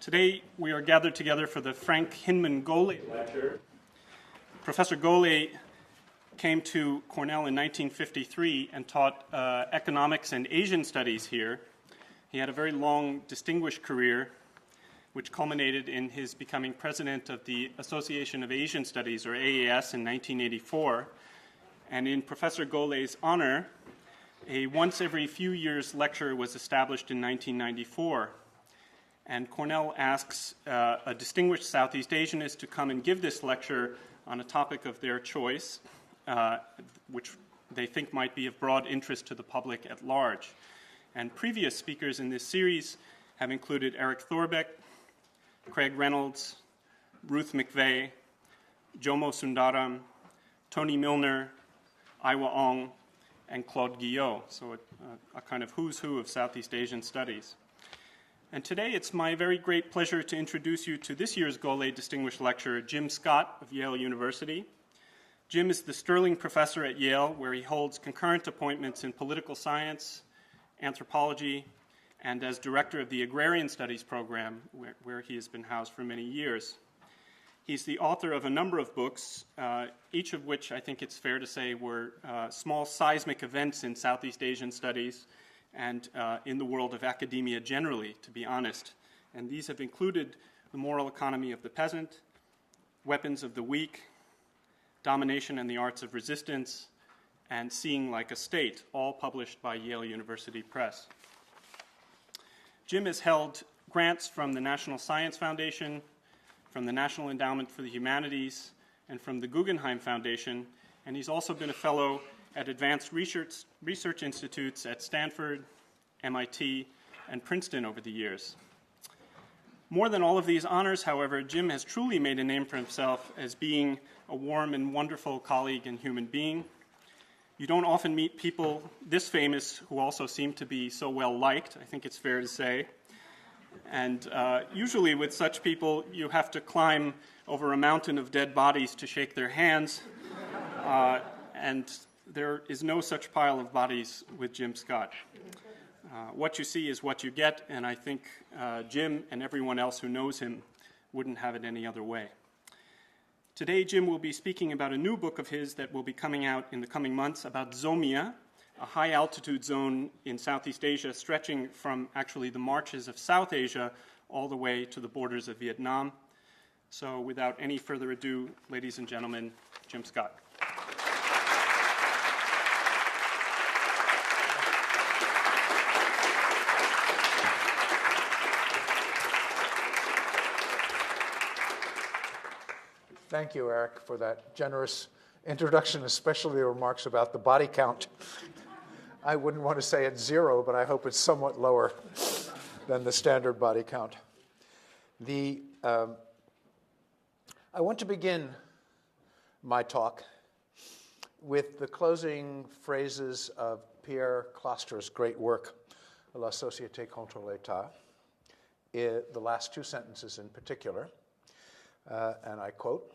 Today we are gathered together for the Frank Hinman Golay Lecture. Professor Golay came to Cornell in 1953 and taught economics and Asian studies here. He had a very long, distinguished career, which culminated in his becoming president of the Association of Asian Studies, or AAS, in 1984. And in Professor Golay's honor, a once every few years lecture was established in 1994. And Cornell asks a distinguished Southeast Asianist to come and give this lecture on a topic of their choice, which they think might be of broad interest to the public at large. And previous speakers in this series have included Eric Thorbeck, Craig Reynolds, Ruth McVeigh, Jomo Sundaram, Tony Milner, Iwa Ong, and Claude Guillot, so a kind of who's who of Southeast Asian studies. And today it's my very great pleasure to introduce you to this year's Golay Distinguished Lecturer, Jim Scott of Yale University. Jim is the Sterling Professor at Yale, where he holds concurrent appointments in political science, anthropology, and as Director of the Agrarian Studies Program, where he has been housed for many years. He's the author of a number of books, each of which I think it's fair to say were small seismic events in Southeast Asian studies and in the world of academia generally, to be honest. And these have included The Moral Economy of the Peasant, Weapons of the Weak, Domination and the Arts of Resistance, and Seeing Like a State, all published by Yale University Press. Jim has held grants from the National Science Foundation, from the National Endowment for the Humanities, and from the Guggenheim Foundation, and he's also been a fellow at advanced research institutes at Stanford, MIT, and Princeton over the years. More than all of these honors, however, Jim has truly made a name for himself as being a warm and wonderful colleague and human being. You don't often meet people this famous who also seem to be so well liked, I think it's fair to say. And usually with such people, you have to climb over a mountain of dead bodies to shake their hands. And there is no such pile of bodies with Jim Scott. What you see is what you get, and I think Jim and everyone else who knows him wouldn't have it any other way. Today, Jim will be speaking about a new book of his that will be coming out in the coming months about Zomia, a high-altitude zone in Southeast Asia stretching from actually the marches of South Asia all the way to the borders of Vietnam. So without any further ado, ladies and gentlemen, Jim Scott. Thank you, Eric, for that generous introduction, especially the remarks about the body count. I wouldn't want to say it's 0, but I hope it's somewhat lower than the standard body count. I want to begin my talk with the closing phrases of Pierre Closter's great work, La Société contre l'État, the last two sentences in particular, and I quote,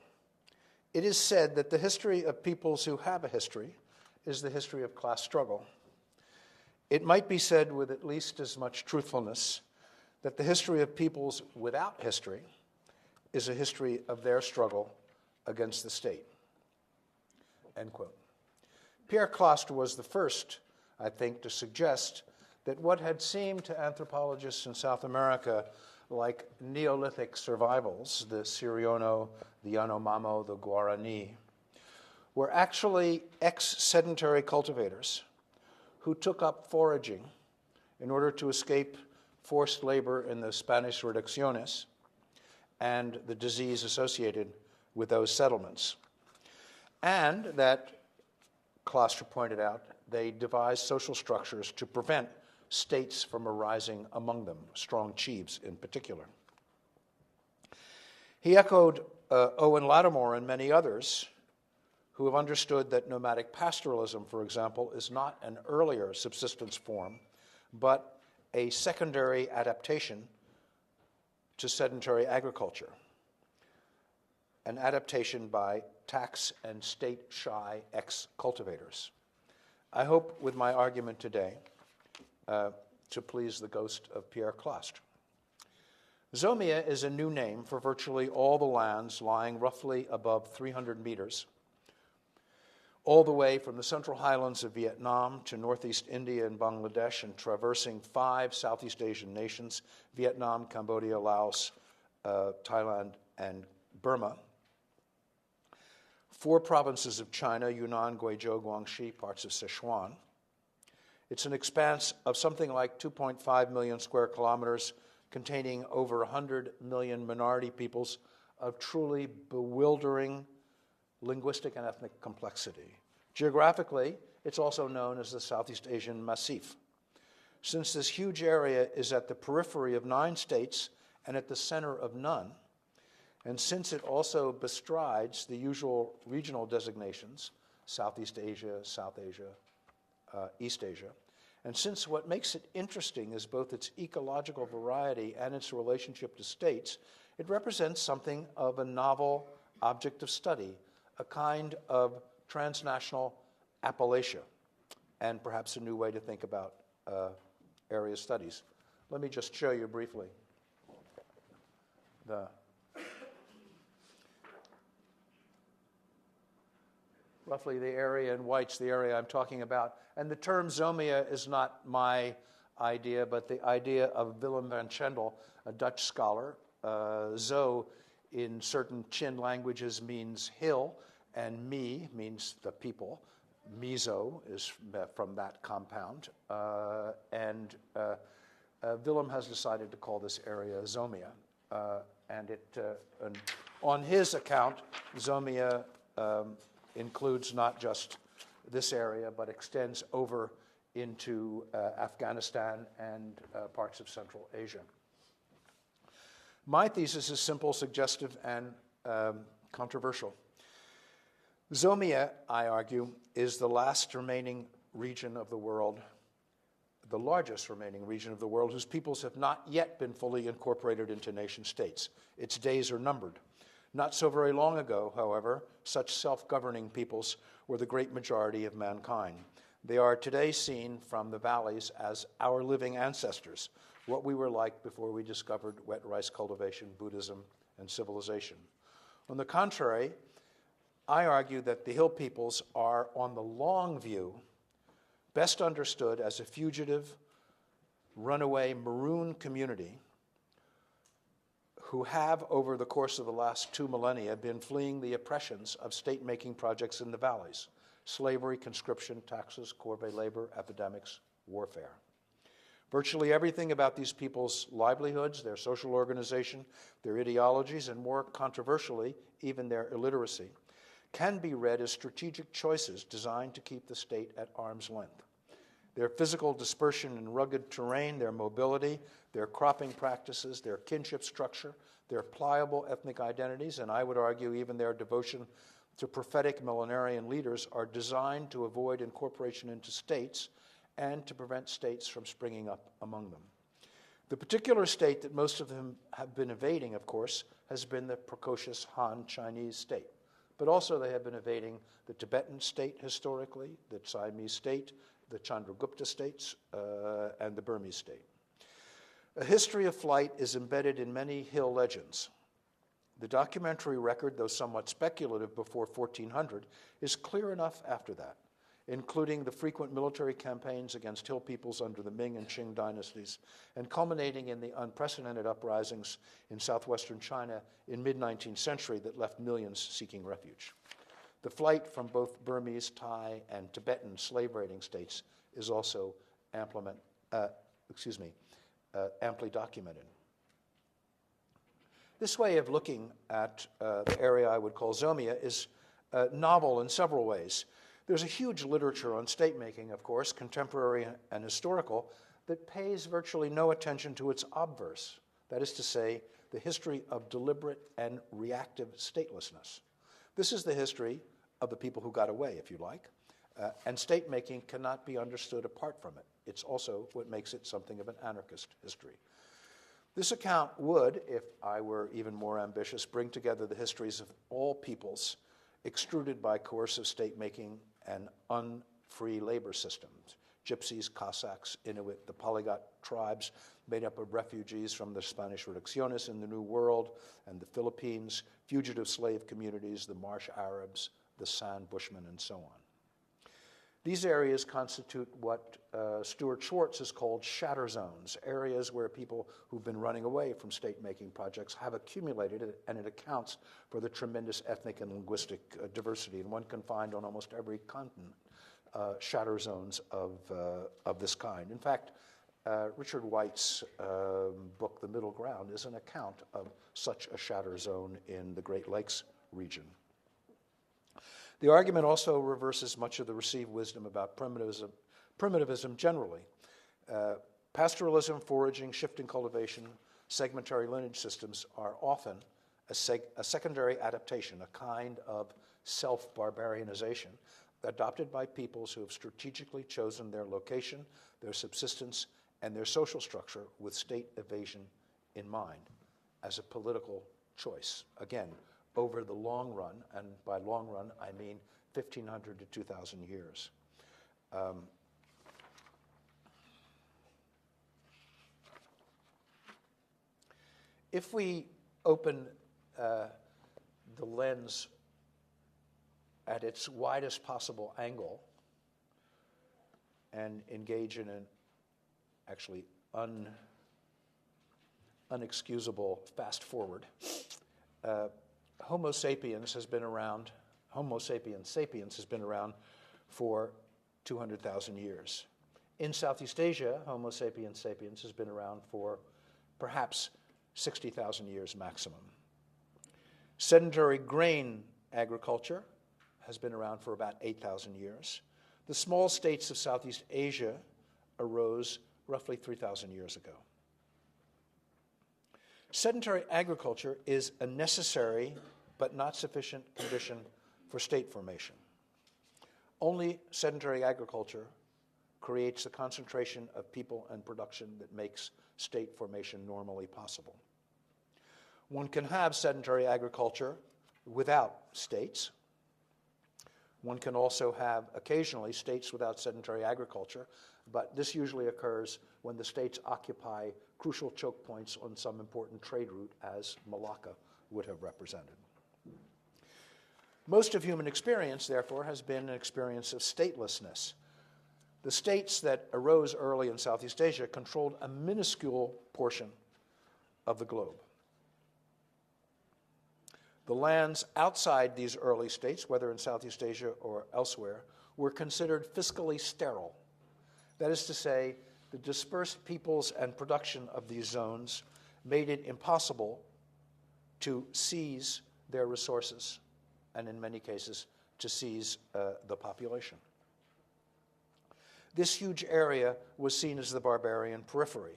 "It is said that the history of peoples who have a history is the history of class struggle. It might be said with at least as much truthfulness that the history of peoples without history is a history of their struggle against the state." End quote. Pierre Closter was the first, I think, to suggest that what had seemed to anthropologists in South America like Neolithic survivals, the Siriono, the Yanomamo, the Guarani, were actually ex-sedentary cultivators who took up foraging in order to escape forced labor in the Spanish reducciones and the disease associated with those settlements. And that, Closter pointed out, they devised social structures to prevent states from arising among them, strong chiefs in particular. He echoed Owen Lattimore and many others who have understood that nomadic pastoralism, for example, is not an earlier subsistence form, but a secondary adaptation to sedentary agriculture, an adaptation by tax and state-shy ex-cultivators. I hope with my argument today to please the ghost of Pierre Closter. Zomia is a new name for virtually all the lands lying roughly above 300 meters, all the way from the Central Highlands of Vietnam to northeast India and Bangladesh, and traversing 5 Southeast Asian nations: Vietnam, Cambodia, Laos, Thailand, and Burma. 4 provinces of China: Yunnan, Guizhou, Guangxi, parts of Sichuan. It's an expanse of something like 2.5 million square kilometers, containing over 100 million minority peoples of truly bewildering linguistic and ethnic complexity. Geographically, it's also known as the Southeast Asian Massif. Since this huge area is at the periphery of 9 states and at the center of none, and since it also bestrides the usual regional designations, Southeast Asia, South Asia, East Asia, and since what makes it interesting is both its ecological variety and its relationship to states, it represents something of a novel object of study, a kind of transnational Appalachia, and perhaps a new way to think about area studies. Let me just show you briefly roughly the area in white's the area I'm talking about. And the term Zomia is not my idea, but the idea of Willem van Chendel, a Dutch scholar. Zo in certain Chin languages means hill, and mi means the people. Mizo is from that compound. And Willem has decided to call this area Zomia. And on his account, Zomia includes not just this area, but extends over into Afghanistan and parts of Central Asia. My thesis is simple, suggestive, and controversial. Zomia, I argue, is the last remaining region of the world, the largest remaining region of the world, whose peoples have not yet been fully incorporated into nation states. Its days are numbered. Not so very long ago, however, such self-governing peoples were the great majority of mankind. They are today seen from the valleys as our living ancestors, what we were like before we discovered wet rice cultivation, Buddhism, and civilization. On the contrary, I argue that the hill peoples are, on the long view, best understood as a fugitive, runaway, maroon community who have, over the course of the last 2 millennia, been fleeing the oppressions of state-making projects in the valleys: slavery, conscription, taxes, corvée labor, epidemics, warfare. Virtually everything about these people's livelihoods, their social organization, their ideologies, and more controversially, even their illiteracy, can be read as strategic choices designed to keep the state at arm's length. Their physical dispersion in rugged terrain, their mobility, their cropping practices, their kinship structure, their pliable ethnic identities, and I would argue even their devotion to prophetic millenarian leaders are designed to avoid incorporation into states and to prevent states from springing up among them. The particular state that most of them have been evading, of course, has been the precocious Han Chinese state. But also they have been evading the Tibetan state historically, the Siamese state, the Chandragupta states, and the Burmese state. A history of flight is embedded in many hill legends. The documentary record, though somewhat speculative before 1400, is clear enough after that, including the frequent military campaigns against hill peoples under the Ming and Qing dynasties, and culminating in the unprecedented uprisings in southwestern China in mid-19th century that left millions seeking refuge. The flight from both Burmese, Thai, and Tibetan slave-raiding states is also amply documented. This way of looking at the area I would call Zomia is novel in several ways. There's a huge literature on state-making, of course, contemporary and historical, that pays virtually no attention to its obverse, that is to say, the history of deliberate and reactive statelessness. This is the history of the people who got away, if you like, and state-making cannot be understood apart from it. It's also what makes it something of an anarchist history. This account would, if I were even more ambitious, bring together the histories of all peoples extruded by coercive state-making and unfree labor systems, Gypsies, Cossacks, Inuit, the polyglot tribes made up of refugees from the Spanish Reducciones in the New World and the Philippines, fugitive slave communities, the marsh Arabs, the San Bushmen, and so on. These areas constitute what Stuart Schwartz has called shatter zones, areas where people who've been running away from state-making projects have accumulated, and it accounts for the tremendous ethnic and linguistic diversity. And one can find on almost every continent shatter zones of this kind. In fact, Richard White's book, The Middle Ground, is an account of such a shatter zone in the Great Lakes region. The argument also reverses much of the received wisdom about primitivism generally. Pastoralism, foraging, shifting cultivation, segmentary lineage systems are often a secondary adaptation, a kind of self-barbarianization adopted by peoples who have strategically chosen their location, their subsistence, and their social structure with state evasion in mind as a political choice. Again, over the long run, and by long run I mean 1,500 to 2,000 years. If we open the lens at its widest possible angle and engage in an actually unexcusable fast forward, Homo sapiens has been around, Homo sapiens sapiens has been around for 200,000 years. In Southeast Asia, Homo sapiens sapiens has been around for perhaps 60,000 years maximum. Sedentary grain agriculture has been around for about 8,000 years. The small states of Southeast Asia arose roughly 3,000 years ago. Sedentary agriculture is a necessary but not sufficient condition for state formation. Only sedentary agriculture creates the concentration of people and production that makes state formation normally possible. One can have sedentary agriculture without states. One can also have occasionally states without sedentary agriculture, but this usually occurs when the states occupy crucial choke points on some important trade route, as Malacca would have represented. Most of human experience, therefore, has been an experience of statelessness. The states that arose early in Southeast Asia controlled a minuscule portion of the globe. The lands outside these early states, whether in Southeast Asia or elsewhere, were considered fiscally sterile. That is to say, the dispersed peoples and production of these zones made it impossible to seize their resources, and in many cases, to seize the population. This huge area was seen as the barbarian periphery.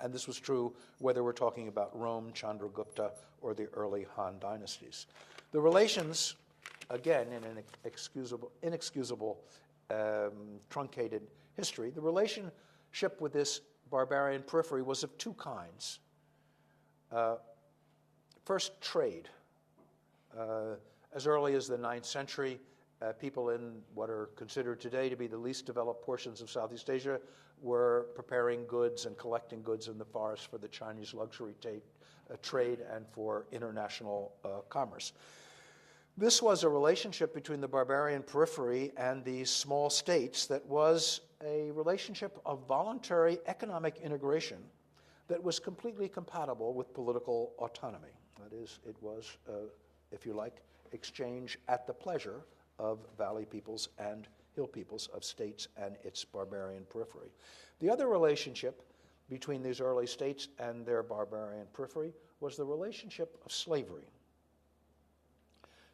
And this was true whether we're talking about Rome, Chandragupta, or the early Han dynasties. The relations, again, in an inexcusable truncated history, the relationship with this barbarian periphery was of two kinds. First, trade. As early as the 9th century, people in what are considered today to be the least developed portions of Southeast Asia were preparing goods and collecting goods in the forest for the Chinese luxury trade and for international commerce. This was a relationship between the barbarian periphery and these small states that was a relationship of voluntary economic integration that was completely compatible with political autonomy. That is, it was, if you like, exchange at the pleasure of valley peoples and hill peoples of states and its barbarian periphery. The other relationship between these early states and their barbarian periphery was the relationship of slavery.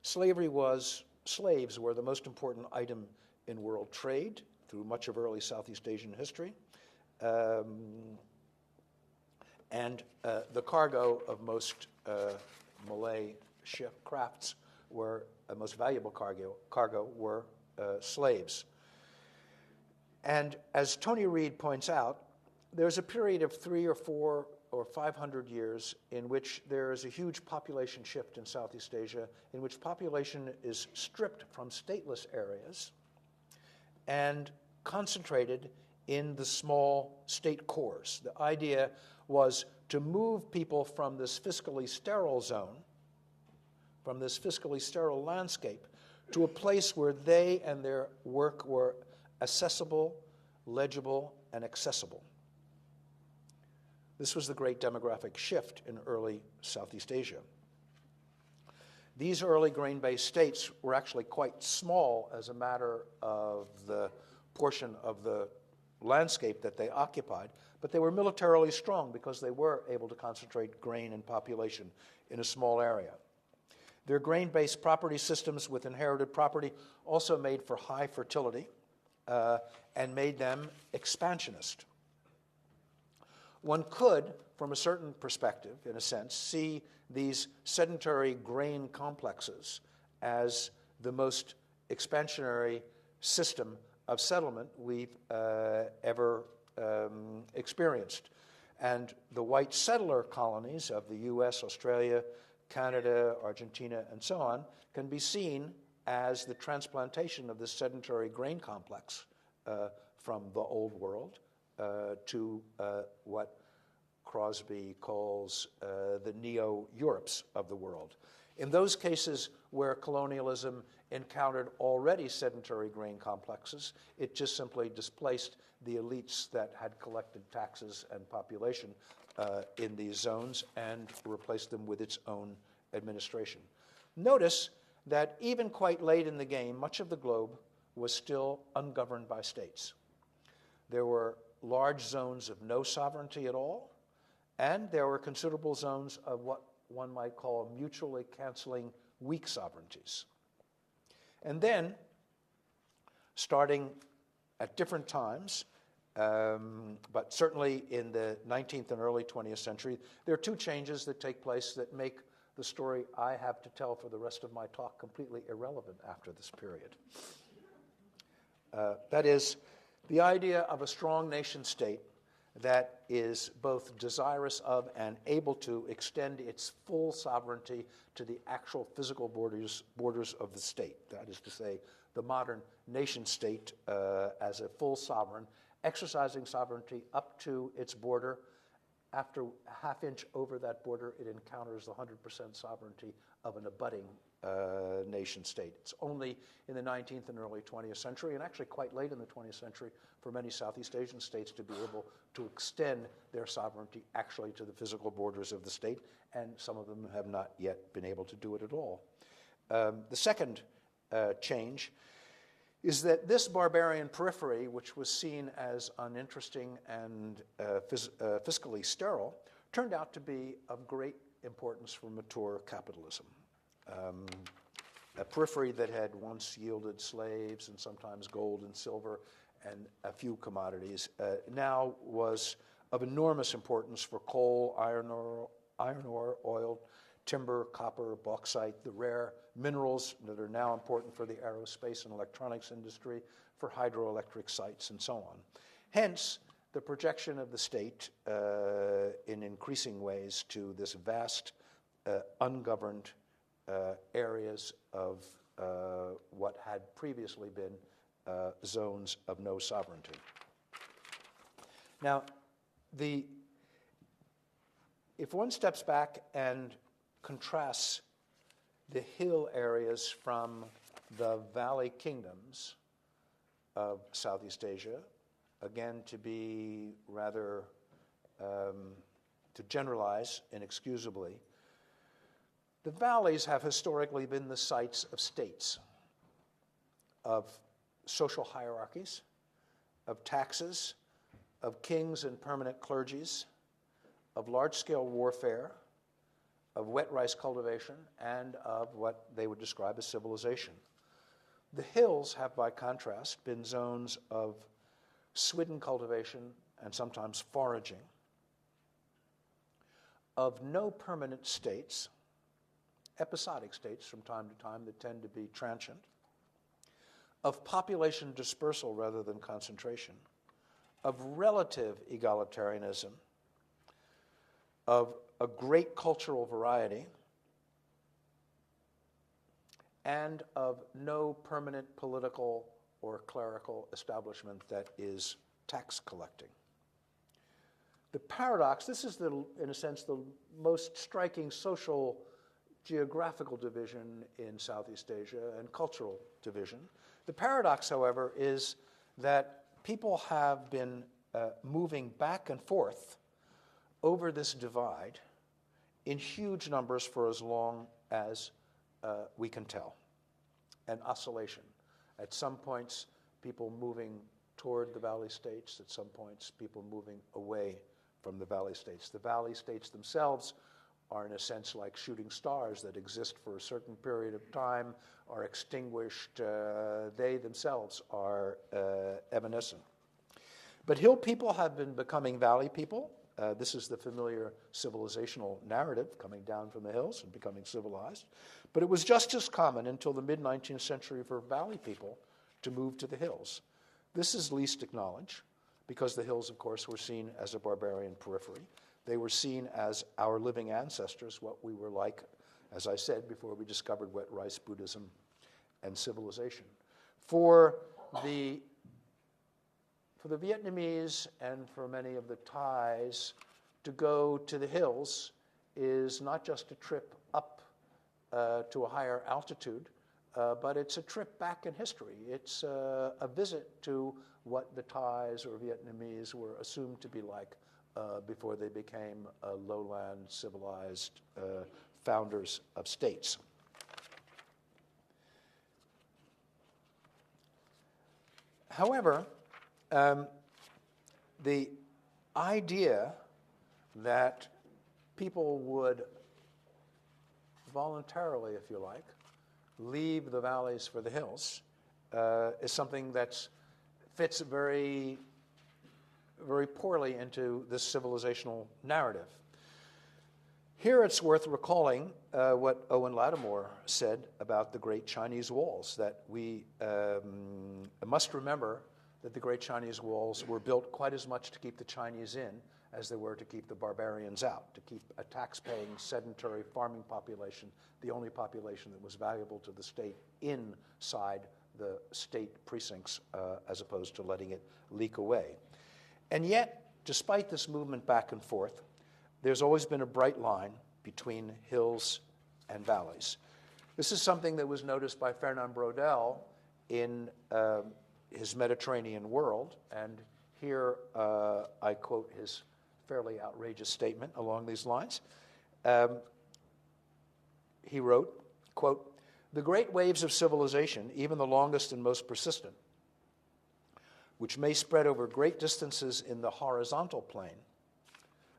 Slaves were the most important item in world trade through much of early Southeast Asian history. And the cargo of most Malay ship crafts were, most valuable cargo were slaves. And as Tony Reed points out, there's a period of 300 or 400 or 500 years in which there is a huge population shift in Southeast Asia, in which population is stripped from stateless areas and concentrated in the small state cores. The idea was to move people from this fiscally sterile zone, from this fiscally sterile landscape, to a place where they and their work were accessible, legible, and accessible. This was the great demographic shift in early Southeast Asia. These early grain-based states were actually quite small as a matter of the portion of the landscape that they occupied, but they were militarily strong because they were able to concentrate grain and population in a small area. Their grain-based property systems with inherited property also made for high fertility and made them expansionist. One could, from a certain perspective, in a sense, see these sedentary grain complexes as the most expansionary system of settlement we've ever experienced. And the white settler colonies of the US, Australia, Canada, Argentina, and so on can be seen as the transplantation of this sedentary grain complex from the old world to what Crosby calls the neo-Europes of the world. In those cases where colonialism encountered already sedentary grain complexes, it just simply displaced the elites that had collected taxes and population in these zones and replaced them with its own administration. Notice that even quite late in the game, much of the globe was still ungoverned by states. There were large zones of no sovereignty at all, and there were considerable zones of what one might call mutually canceling weak sovereignties. And then, starting at different times, but certainly in the 19th and early 20th century, there are two changes that take place that make the story I have to tell for the rest of my talk completely irrelevant after this period. That is, the idea of a strong nation state that is both desirous of and able to extend its full sovereignty to the actual physical borders of the state. That is to say, the modern nation state as a full sovereign, exercising sovereignty up to its border. After a half inch over that border, it encounters the 100% sovereignty of an abutting nation state. It's only in the 19th and early 20th century, and actually quite late in the 20th century, for many Southeast Asian states to be able to extend their sovereignty actually to the physical borders of the state, and some of them have not yet been able to do it at all. The second change is that this barbarian periphery, which was seen as uninteresting and fiscally sterile, turned out to be of great importance for mature capitalism. A periphery that had once yielded slaves and sometimes gold and silver and a few commodities now was of enormous importance for coal, iron ore, oil, timber, copper, bauxite, the rare minerals that are now important for the aerospace and electronics industry, for hydroelectric sites, and so on. Hence, the projection of the state in increasing ways to this vast, ungoverned areas of what had previously been zones of no sovereignty. Now, if one steps back and contrasts the hill areas from the valley kingdoms of Southeast Asia, again to be rather, to generalize inexcusably, the valleys have historically been the sites of states, of social hierarchies, of taxes, of kings and permanent clergies, of large-scale warfare, of wet rice cultivation, and of what they would describe as civilization. The hills have, by contrast, been zones of swidden cultivation and sometimes foraging, of no permanent states, episodic states from time to time that tend to be transient, of population dispersal rather than concentration, of relative egalitarianism, of a great cultural variety, and of no permanent political or clerical establishment that is tax collecting. The paradox, this is, in a sense, the most striking social geographical division in Southeast Asia and cultural division. The paradox, however, is that people have been moving back and forth over this divide in huge numbers for as long as we can tell. An oscillation. At some points, people moving toward the valley states. At some points, people moving away from the valley states. The valley states themselves are, in a sense, like shooting stars that exist for a certain period of time, are extinguished. They themselves are evanescent. But hill people have been becoming valley people. This is the familiar civilizational narrative, coming down from the hills and becoming civilized. But it was just as common until the mid-19th century for valley people to move to the hills. This is least acknowledged because the hills, of course, were seen as a barbarian periphery. They were seen as our living ancestors, what we were like, as I said, before we discovered wet rice Buddhism and civilization. For the Vietnamese and for many of the Thais, to go to the hills is not just a trip up to a higher altitude, but it's a trip back in history. It's a visit to what the Thais or Vietnamese were assumed to be like before they became lowland civilized founders of states. However, the idea that people would voluntarily, if you like, leave the valleys for the hills is something that fits very, very poorly into this civilizational narrative. Here it's worth recalling what Owen Lattimore said about the Great Chinese Walls, that we must remember that the Great Chinese Walls were built quite as much to keep the Chinese in as they were to keep the barbarians out, to keep a tax-paying, sedentary farming population, the only population that was valuable to the state, inside the state precincts as opposed to letting it leak away. And yet, despite this movement back and forth, there's always been a bright line between hills and valleys. This is something that was noticed by Fernand Braudel in his Mediterranean World, and here I quote his fairly outrageous statement along these lines. He wrote, quote, "The great waves of civilization, even the longest and most persistent, which may spread over great distances in the horizontal plane,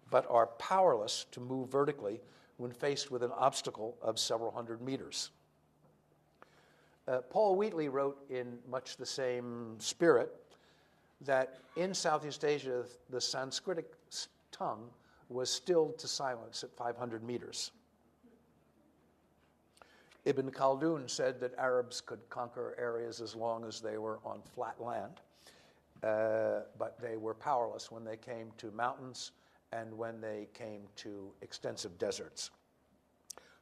but are powerless to move vertically when faced with an obstacle of several hundred meters." Paul Wheatley wrote in much the same spirit that in Southeast Asia, the Sanskritic tongue was stilled to silence at 500 meters. Ibn Khaldun said that Arabs could conquer areas as long as they were on flat land, but they were powerless when they came to mountains and when they came to extensive deserts.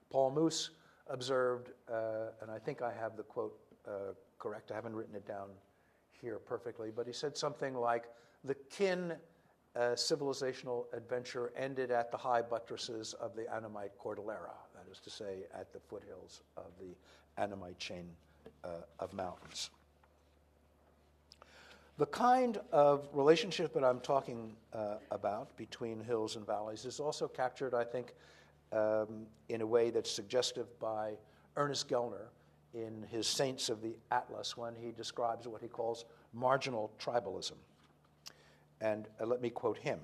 Paul Moose observed, and I think I have the quote correct, I haven't written it down here perfectly, but he said something like, the Kin civilizational adventure ended at the high buttresses of the Annamite Cordillera, that is to say, at the foothills of the Annamite chain of mountains. The kind of relationship that I'm talking about between hills and valleys is also captured, I think, in a way that's suggestive by Ernest Gellner in his Saints of the Atlas when he describes what he calls marginal tribalism. And let me quote him.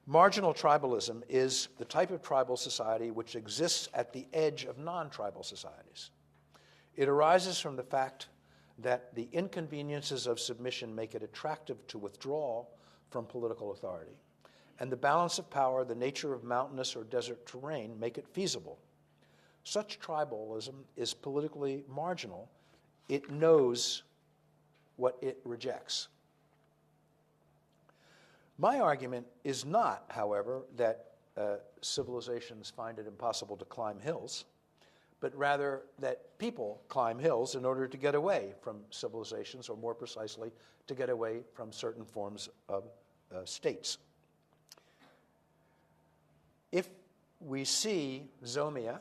"Marginal tribalism is the type of tribal society which exists at the edge of non-tribal societies. It arises from the fact that the inconveniences of submission make it attractive to withdraw from political authority, and the balance of power, the nature of mountainous or desert terrain make it feasible. Such tribalism is politically marginal. It knows what it rejects." My argument is not, however, that civilizations find it impossible to climb hills, but rather that people climb hills in order to get away from civilizations, or more precisely, to get away from certain forms of states. If we see Zomia,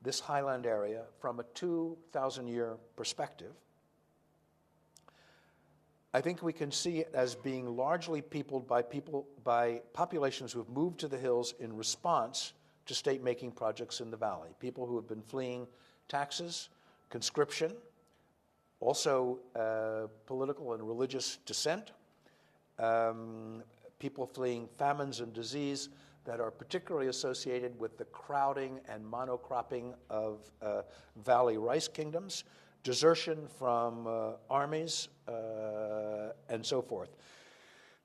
this highland area, from a 2,000-year perspective, I think we can see it as being largely peopled by populations who have moved to the hills in response to state-making projects in the valley. People who have been fleeing taxes, conscription, also political and religious dissent, people fleeing famines and disease that are particularly associated with the crowding and monocropping of valley rice kingdoms, desertion from armies, and so forth.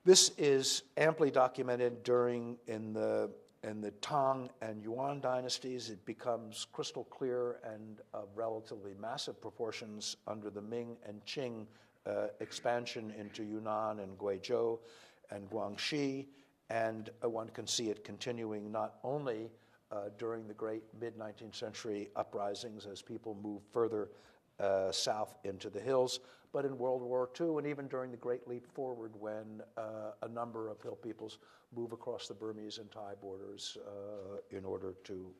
This is amply documented in the Tang and Yuan dynasties. It becomes crystal clear and of relatively massive proportions under the Ming and Qing expansion into Yunnan and Guizhou and Guangxi, and one can see it continuing not only during the great mid-19th century uprisings as people move further south into the hills, but in World War II and even during the Great Leap Forward, when a number of hill peoples move across the Burmese and Thai borders in order to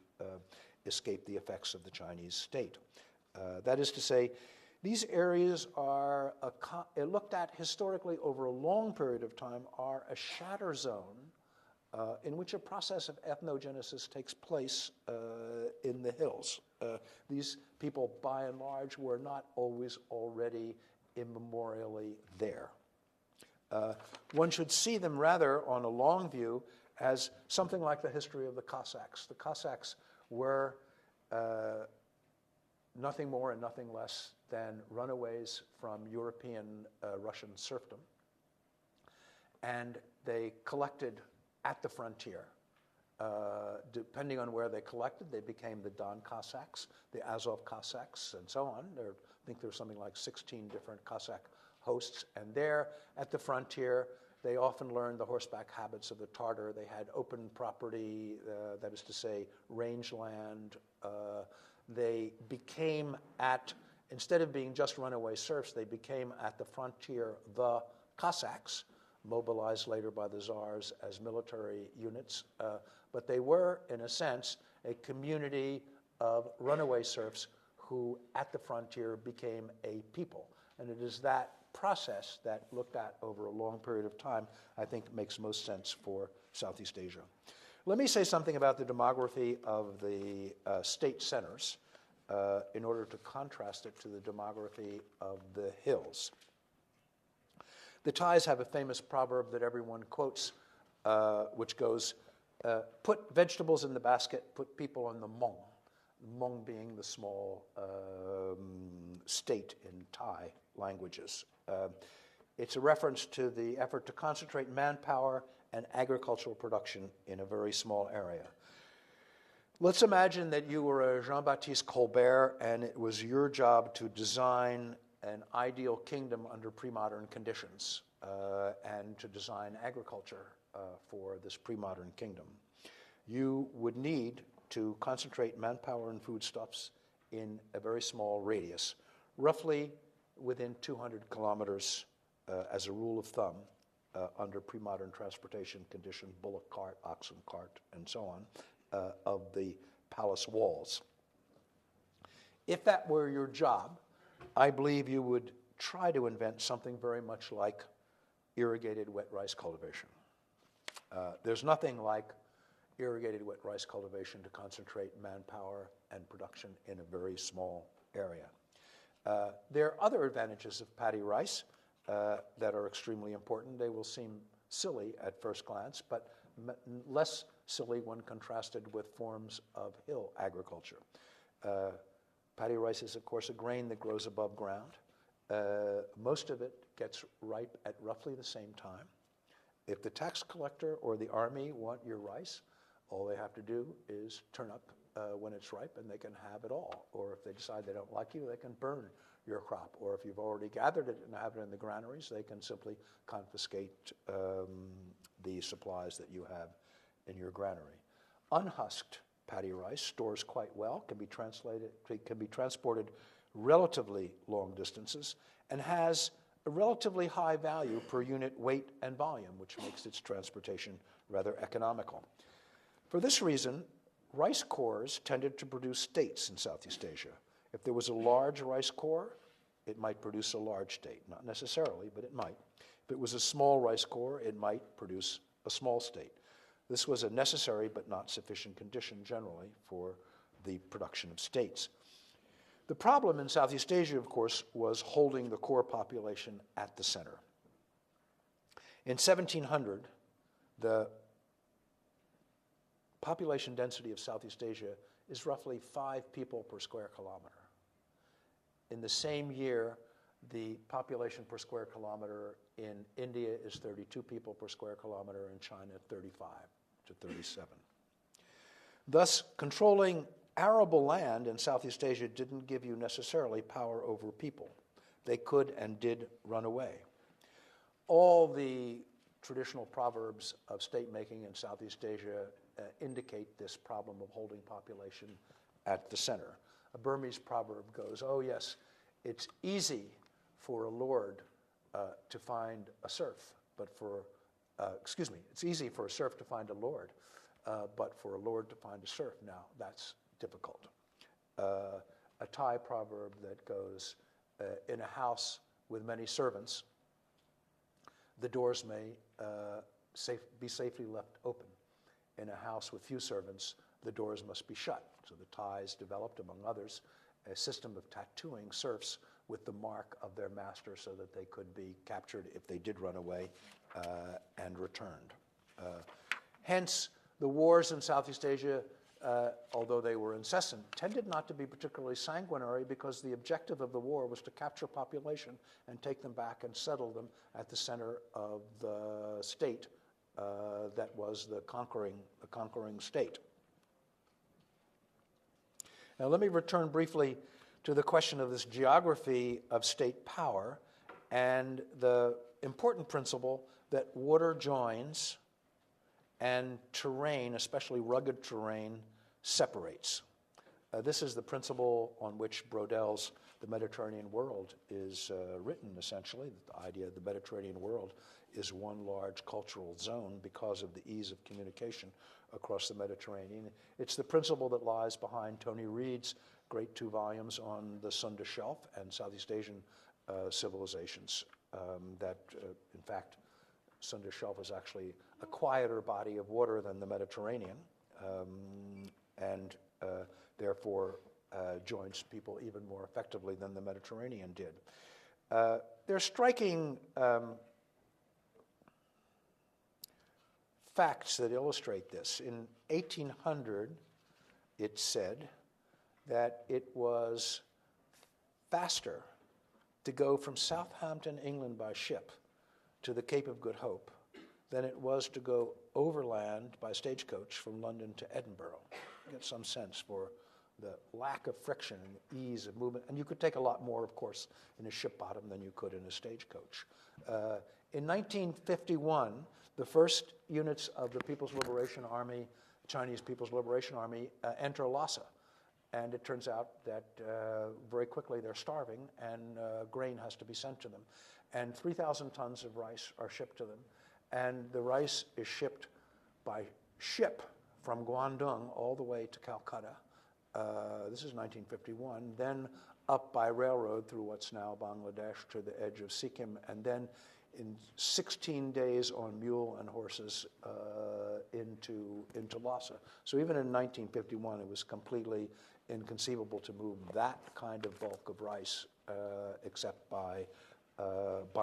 escape the effects of the Chinese state. That is to say, these areas are, looked at historically over a long period of time, are a shatter zone in which a process of ethnogenesis takes place in the hills. These people, by and large, were not always already immemorially there. One should see them rather, on a long view, as something like the history of the Cossacks. The Cossacks were nothing more and nothing less than runaways from European Russian serfdom. And they collected at the frontier. Depending on where they collected, they became the Don Cossacks, the Azov Cossacks, and so on. I think there were something like 16 different Cossack hosts. And there, at the frontier, they often learned the horseback habits of the Tartar. They had open property, that is to say, rangeland. They became instead of being just runaway serfs, they became at the frontier the Cossacks, mobilized later by the Tsars as military units. But they were, in a sense, a community of runaway serfs who, at the frontier, became a people. And it is that process that, looked at over a long period of time, I think makes most sense for Southeast Asia. Let me say something about the demography of the state centers in order to contrast it to the demography of the hills. The Thais have a famous proverb that everyone quotes, which goes, put vegetables in the basket, put people in the mong. Mong being the small state in Thai languages. It's a reference to the effort to concentrate manpower and agricultural production in a very small area. Let's imagine that you were a Jean-Baptiste Colbert and it was your job to design an ideal kingdom under pre-modern conditions and to design agriculture for this pre-modern kingdom. You would need to concentrate manpower and foodstuffs in a very small radius, roughly within 200 kilometers as a rule of thumb under pre-modern transportation conditions, bullock cart, oxen cart, and so on, of the palace walls. If that were your job, I believe you would try to invent something very much like irrigated wet rice cultivation. There's nothing like irrigated wet rice cultivation to concentrate manpower and production in a very small area. There are other advantages of paddy rice that are extremely important. They will seem silly at first glance, but less silly when contrasted with forms of hill agriculture. Paddy rice is, of course, a grain that grows above ground. Most of it gets ripe at roughly the same time. If the tax collector or the army want your rice, all they have to do is turn up when it's ripe and they can have it all. Or if they decide they don't like you, they can burn your crop. Or if you've already gathered it and have it in the granaries, they can simply confiscate the supplies that you have in your granary. Unhusked paddy rice, stores quite well, can be transported relatively long distances, and has a relatively high value per unit weight and volume, which makes its transportation rather economical. For this reason, rice cores tended to produce states in Southeast Asia. If there was a large rice core, it might produce a large state. Not necessarily, but it might. If it was a small rice core, it might produce a small state. This was a necessary but not sufficient condition generally for the production of states. The problem in Southeast Asia, of course, was holding the core population at the center. In 1700, the population density of Southeast Asia is roughly 5 people per square kilometer. In the same year, the population per square kilometer in India is 32 people per square kilometer, in China 35 to 37. Thus, controlling arable land in Southeast Asia didn't give you necessarily power over people. They could and did run away. All the traditional proverbs of state-making in Southeast Asia indicate this problem of holding population at the center. A Burmese proverb goes, oh yes, it's easy for a lord to find a serf, it's easy for a serf to find a lord, but for a lord to find a serf, now that's difficult. A Thai proverb that goes, in a house with many servants, the doors may be safely left open. In a house with few servants, the doors must be shut. So the Thais developed, among others, a system of tattooing serfs with the mark of their master so that they could be captured if they did run away and returned. Hence, the wars in Southeast Asia, although they were incessant, tended not to be particularly sanguinary because the objective of the war was to capture population and take them back and settle them at the center of the state that was the conquering state. Now let me return briefly to the question of this geography of state power and the important principle that water joins and terrain, especially rugged terrain, separates. This is the principle on which Brodell's The Mediterranean World is written, essentially. The idea of the Mediterranean world is one large cultural zone because of the ease of communication across the Mediterranean. It's the principle that lies behind Tony Reed's great 2 volumes on the Sunda Shelf and Southeast Asian civilizations. In fact, Sunda Shelf is actually a quieter body of water than the Mediterranean, and therefore joins people even more effectively than the Mediterranean did. There are striking facts that illustrate this. In 1800, it said that it was faster to go from Southampton, England by ship to the Cape of Good Hope than it was to go overland by stagecoach from London to Edinburgh. You get some sense for the lack of friction and the ease of movement. And you could take a lot more, of course, in a ship bottom than you could in a stagecoach. In 1951, the first units of the People's Liberation Army, Chinese People's Liberation Army, enter Lhasa. And it turns out that very quickly they're starving and grain has to be sent to them. And 3,000 tons of rice are shipped to them. And the rice is shipped by ship from Guangdong all the way to Calcutta. This is 1951. Then up by railroad through what's now Bangladesh to the edge of Sikkim. And then in 16 days on mule and horses into Lhasa. So even in 1951, it was completely inconceivable to move that kind of bulk of rice except by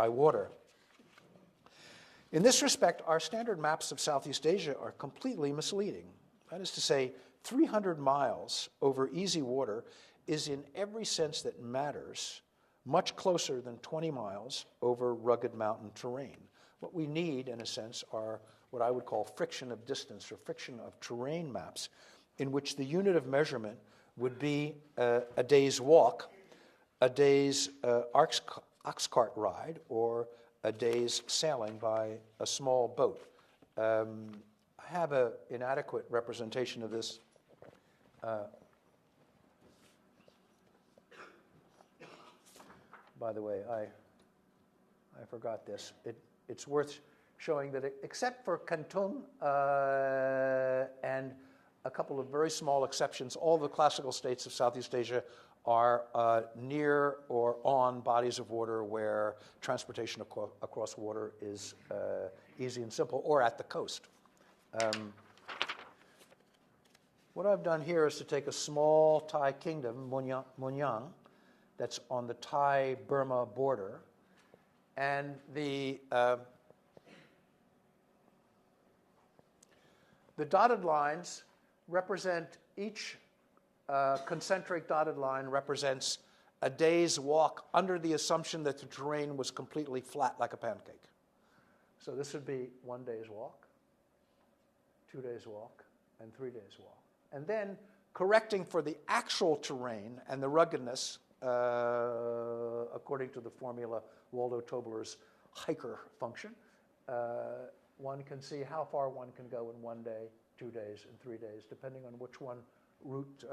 water. In this respect, our standard maps of Southeast Asia are completely misleading. That is to say, 300 miles over easy water is in every sense that matters much closer than 20 miles over rugged mountain terrain. What we need, in a sense, are what I would call friction of distance or friction of terrain maps, in which the unit of measurement would be a day's walk, a day's ox cart ride, or a day's sailing by a small boat. I have an inadequate representation of this By the way, I forgot this. It's worth showing that except for Canton and a couple of very small exceptions, all the classical states of Southeast Asia are near or on bodies of water where transportation across water is easy and simple, or at the coast. What I've done here is to take a small Thai kingdom, Munyang, that's on the Thai-Burma border, and the dotted lines represent each concentric dotted line represents a day's walk under the assumption that the terrain was completely flat like a pancake. So this would be 1 day's walk, 2 days' walk, and 3 days' walk. And then correcting for the actual terrain and the ruggedness, according to the formula Waldo Tobler's hiker function, one can see how far one can go in 1 day, 2 days, and 3 days, depending on which route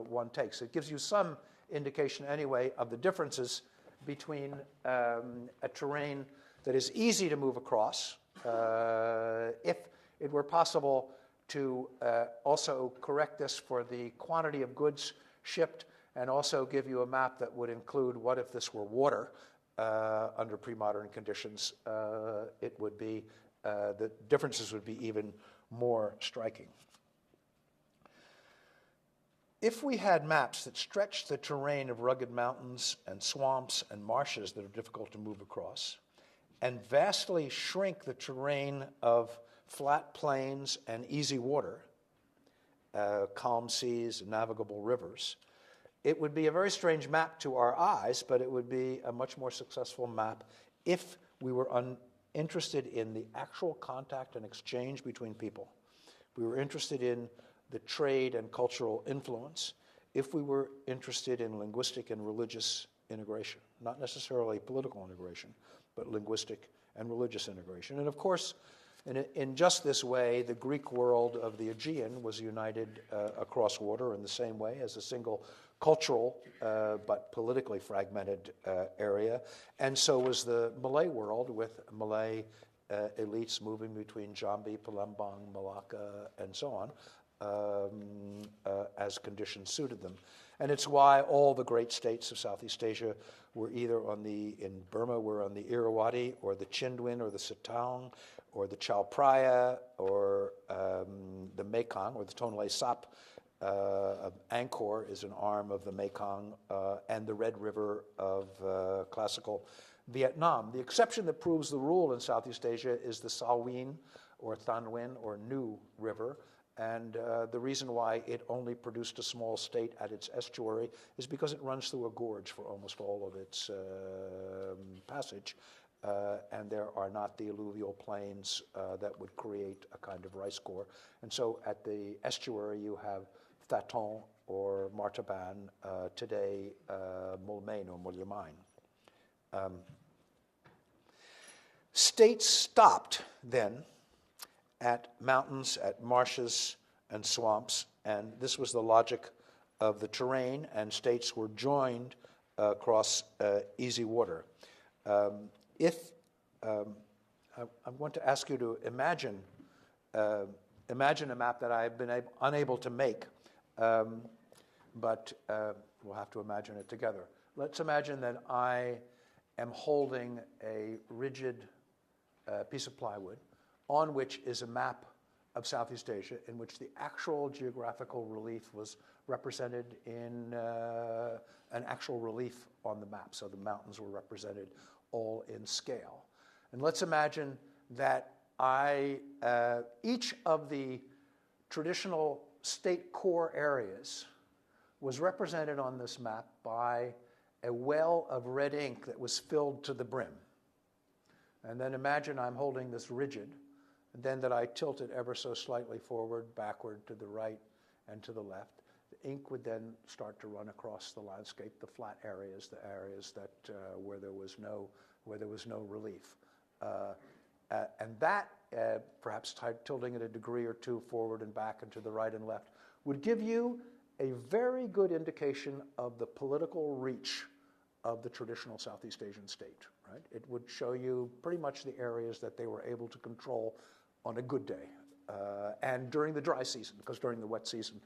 one takes. It gives you some indication anyway of the differences between a terrain that is easy to move across, if it were possible to also correct this for the quantity of goods shipped, and also give you a map that would include what if this were water under pre-modern conditions. It would be, the differences would be even more striking. If we had maps that stretched the terrain of rugged mountains and swamps and marshes that are difficult to move across, and vastly shrink the terrain of flat plains and easy water, calm seas, navigable rivers, it would be a very strange map to our eyes, but it would be a much more successful map if we were interested in the actual contact and exchange between people. We were interested in the trade and cultural influence, if we were interested in linguistic and religious integration, not necessarily political integration, but linguistic and religious integration. And of course, in just this way, the Greek world of the Aegean was united across water in the same way as a single cultural but politically fragmented area. And so was the Malay world, with Malay elites moving between Jambi, Palembang, Malacca, and so on, as conditions suited them. And it's why all the great states of Southeast Asia were either in Burma, were on the Irrawaddy, or the Chindwin, or the Setaung, or the Chao Phraya, or the Mekong, or the Tonle Sap. Angkor is an arm of the Mekong, and the Red River of classical Vietnam. The exception that proves the rule in Southeast Asia is the Salween, or Thanh Nguyen, or New River. And the reason why it only produced a small state at its estuary is because it runs through a gorge for almost all of its passage, and there are not the alluvial plains that would create a kind of rice core. And so at the estuary you have Thaton or Martaban, today Moulmein or Moulmein. States stopped then at mountains, at marshes and swamps, and this was the logic of the terrain, and states were joined across easy water. I'm going to ask you to imagine a map that I've been unable to make, but we'll have to imagine it together. Let's imagine that I am holding a rigid piece of plywood on which is a map of Southeast Asia, in which the actual geographical relief was represented in an actual relief on the map. So the mountains were represented all in scale. And let's imagine that each of the traditional state core areas was represented on this map by a well of red ink that was filled to the brim. And then imagine I'm holding this rigid, and then that I tilt it ever so slightly forward, backward, to the right, and to the left. The ink would then start to run across the landscape, the flat areas, the areas that where there was no relief, and that perhaps tilting it a degree or two forward and back and to the right and left would give you a very good indication of the political reach of the traditional Southeast Asian state, right? It would show you pretty much the areas that they were able to control on a good day. And during the dry season, because during the wet season,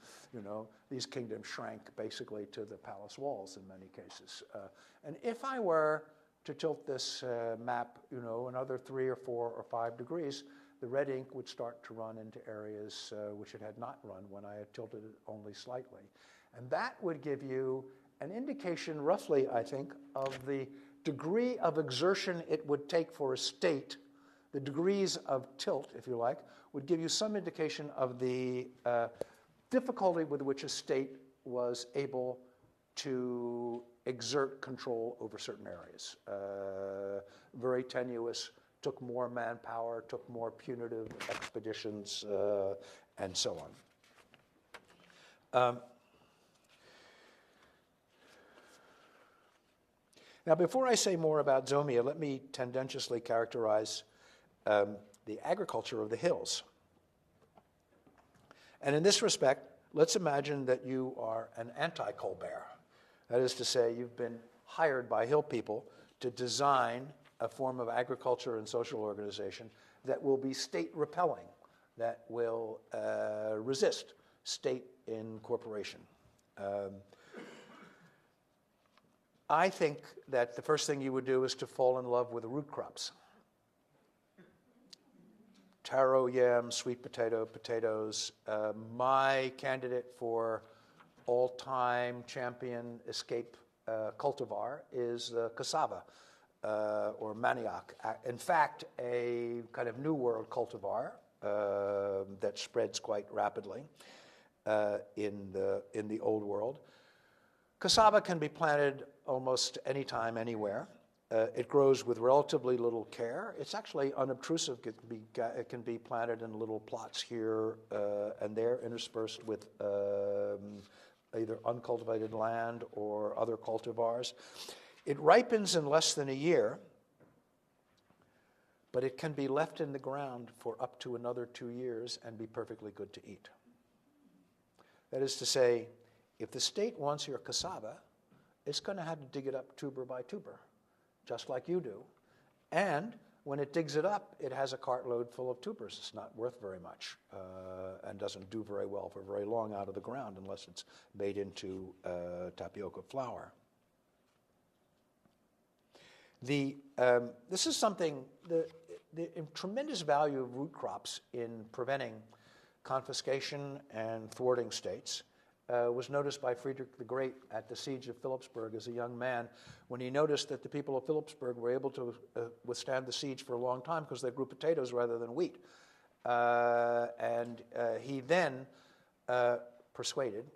these kingdoms shrank basically to the palace walls in many cases. And if I were to tilt this map, another 3 or 4 or 5 degrees, the red ink would start to run into areas which it had not run when I had tilted it only slightly. And that would give you an indication, roughly, I think, of the degree of exertion it would take for a state. The degrees of tilt, if you like, would give you some indication of the difficulty with which a state was able to exert control over certain areas. Very tenuous, took more manpower, took more punitive expeditions, and so on. Now, before I say more about Zomia, let me tendentiously characterize the agriculture of the hills. And in this respect, let's imagine that you are an anti-Colbert. That is to say, you've been hired by hill people to design a form of agriculture and social organization that will be state repelling, that will resist state incorporation. I think that the first thing you would do is to fall in love with the root crops. Taro, yam, sweet potato, potatoes. My candidate for all-time champion escape cultivar is cassava or manioc. In fact, a kind of New World cultivar that spreads quite rapidly in the Old World. Cassava can be planted almost anytime, anywhere. It grows with relatively little care. It's actually unobtrusive. It can be planted in little plots here and there, interspersed with either uncultivated land or other cultivars. It ripens in less than a year, but it can be left in the ground for up to another 2 years and be perfectly good to eat. That is to say, if the state wants your cassava, it's going to have to dig it up tuber by tuber, just like you do. And when it digs it up, it has a cartload full of tubers. It's not worth very much and doesn't do very well for very long out of the ground unless it's made into tapioca flour. This is something, the tremendous value of root crops in preventing confiscation and thwarting states was noticed by Friedrich the Great at the siege of Philipsburg as a young man, when he noticed that the people of Philipsburg were able to withstand the siege for a long time because they grew potatoes rather than wheat. And he then persuaded,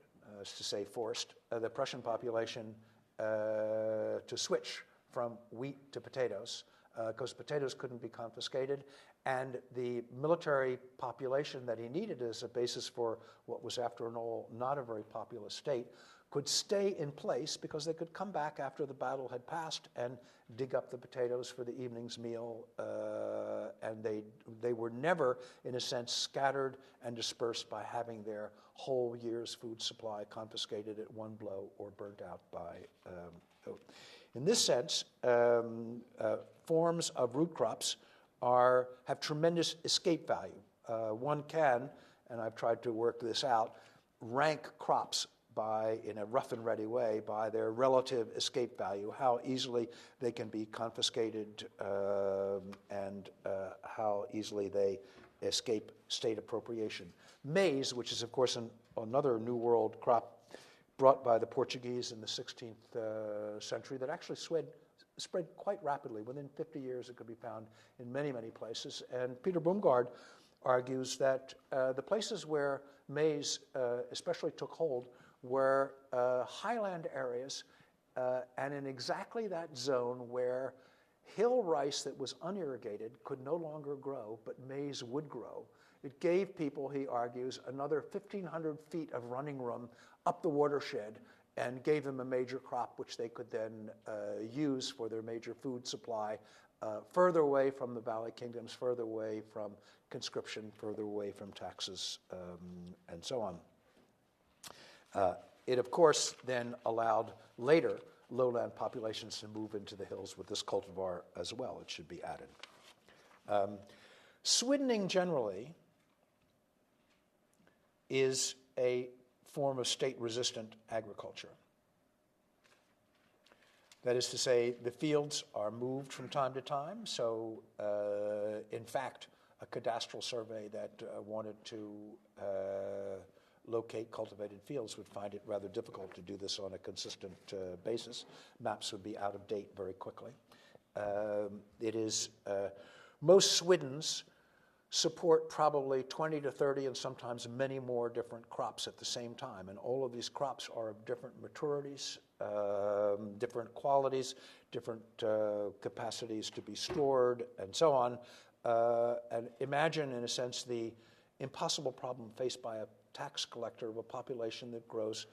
as to say forced, the Prussian population to switch from wheat to potatoes, because potatoes couldn't be confiscated, and the military population that he needed as a basis for what was, after all, not a very populous state, could stay in place because they could come back after the battle had passed and dig up the potatoes for the evening's meal, and they were never, in a sense, scattered and dispersed by having their whole year's food supply confiscated at one blow or burnt out by in this sense, forms of root crops have tremendous escape value. One can, and I've tried to work this out, rank crops in a rough and ready way by their relative escape value, how easily they can be confiscated and how easily they escape state appropriation. Maize, which is, of course, another New World crop brought by the Portuguese in the 16th century, that actually spread quite rapidly. Within 50 years, it could be found in many, many places. And Peter Boomgaard argues that the places where maize especially took hold were highland areas, and in exactly that zone where hill rice that was unirrigated could no longer grow, but maize would grow. It gave people, he argues, another 1,500 feet of running room up the watershed and gave them a major crop which they could then use for their major food supply further away from the valley kingdoms, further away from conscription, further away from taxes, and so on. It, of course, then allowed later lowland populations to move into the hills with this cultivar as well. It should be added. Swiddening generally is a form of state-resistant agriculture. That is to say, the fields are moved from time to time. So, in fact, a cadastral survey that wanted to locate cultivated fields would find it rather difficult to do this on a consistent basis. Maps would be out of date very quickly. Most Swiddens support probably 20 to 30 and sometimes many more different crops at the same time. And all of these crops are of different maturities, different qualities, different capacities to be stored, and so on. And imagine, in a sense, the impossible problem faced by a tax collector of a population that grows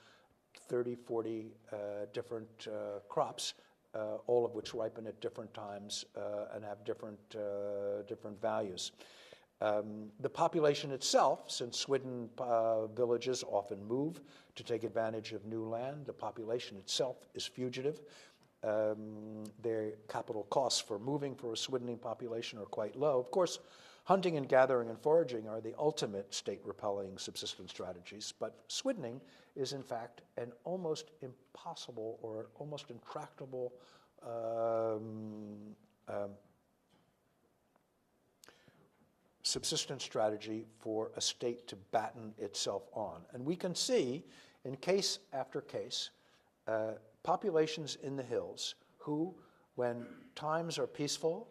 30, 40 different crops, all of which ripen at different times and have different values. The population itself, since Swidden villages often move to take advantage of new land, the population itself is fugitive. Their capital costs for moving for a Swiddening population are quite low. Of course, hunting and gathering and foraging are the ultimate state-repelling subsistence strategies, but Swiddening is, in fact, an almost impossible or almost intractable subsistence strategy for a state to batten itself on. And we can see, in case after case, populations in the hills who, when times are peaceful,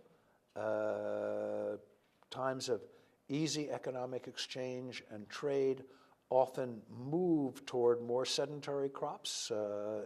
times of easy economic exchange and trade, often move toward more sedentary crops,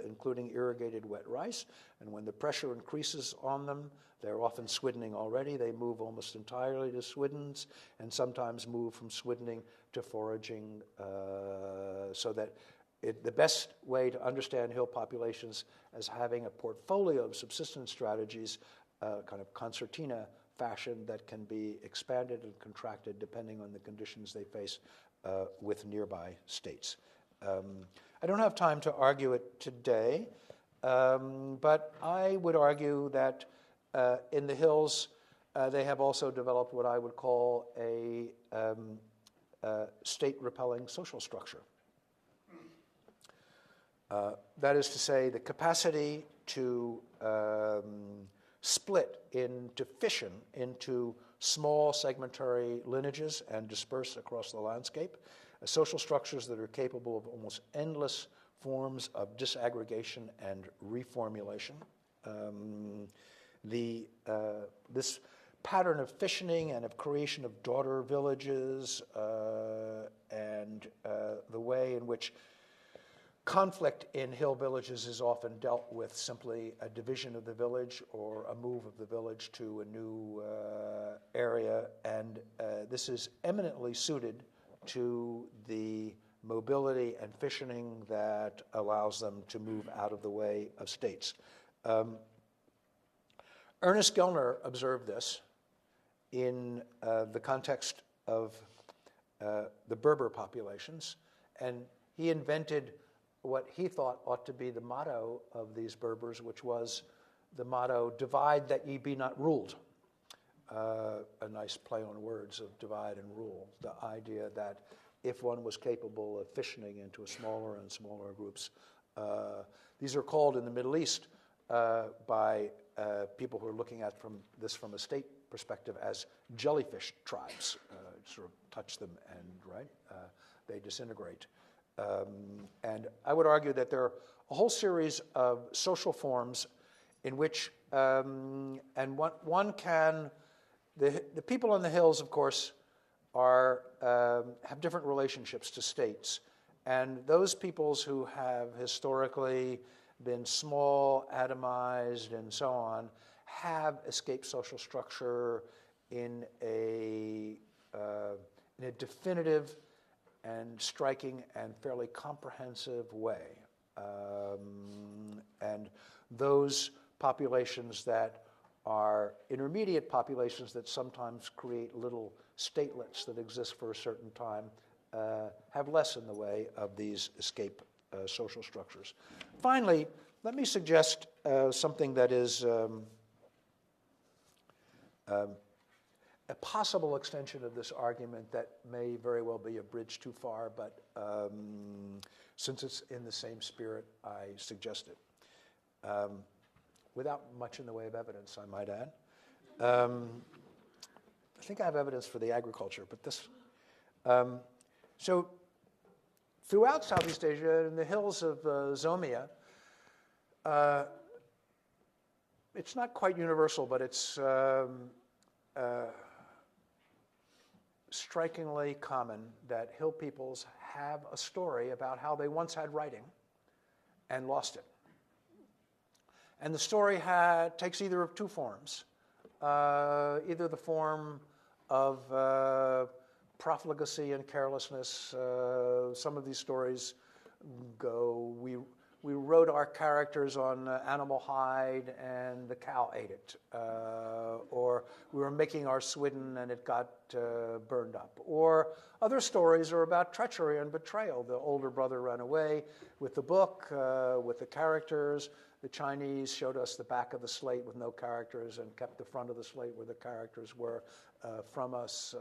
including irrigated wet rice. And when the pressure increases on them, they're often Swiddening already. They move almost entirely to Swiddens and sometimes move from Swiddening to foraging, so that the best way to understand hill populations as having a portfolio of subsistence strategies, kind of concertina fashion that can be expanded and contracted depending on the conditions they face with nearby states. I don't have time to argue it today, but I would argue that in the hills they have also developed what I would call a state-repelling social structure. That is to say, the capacity to split into fission into small segmentary lineages and disperse across the landscape, social structures that are capable of almost endless forms of disaggregation and reformulation. This pattern of fissioning and of creation of daughter villages and the way in which conflict in hill villages is often dealt with simply a division of the village or a move of the village to a new area, and this is eminently suited to the mobility and fissioning that allows them to move out of the way of states. Ernest Gellner observed this in the context of the Berber populations, and he invented what he thought ought to be the motto of these Berbers, which was the motto, "Divide that ye be not ruled." A nice play on words of divide and rule. The idea that if one was capable of fissioning into smaller and smaller groups, these are called in the Middle East by people who are looking at this from a state perspective as jellyfish tribes. Sort of touch them and they disintegrate. And I would argue that there are a whole series of social forms in which, and one can, the people on the hills, of course, have different relationships to states. And those peoples who have historically been small, atomized, and so on, have escaped social structure in a definitive and striking and fairly comprehensive way. And those populations that are intermediate populations that sometimes create little statelets that exist for a certain time have less in the way of these escape social structures. Finally, let me suggest something that is a possible extension of this argument that may very well be a bridge too far, but since it's in the same spirit, I suggest it. Without much in the way of evidence, I might add. I think I have evidence for the agriculture, but this... so throughout Southeast Asia, in the hills of Zomia, it's not quite universal, but it's strikingly common that hill peoples have a story about how they once had writing and lost it. And the story takes either of two forms. Either the form of profligacy and carelessness. Some of these stories go, we wrote our characters on animal hide and the cow ate it. Or we were making our swidden and it got burned up. Or other stories are about treachery and betrayal. The older brother ran away with the book, with the characters. The Chinese showed us the back of the slate with no characters and kept the front of the slate where the characters were from us.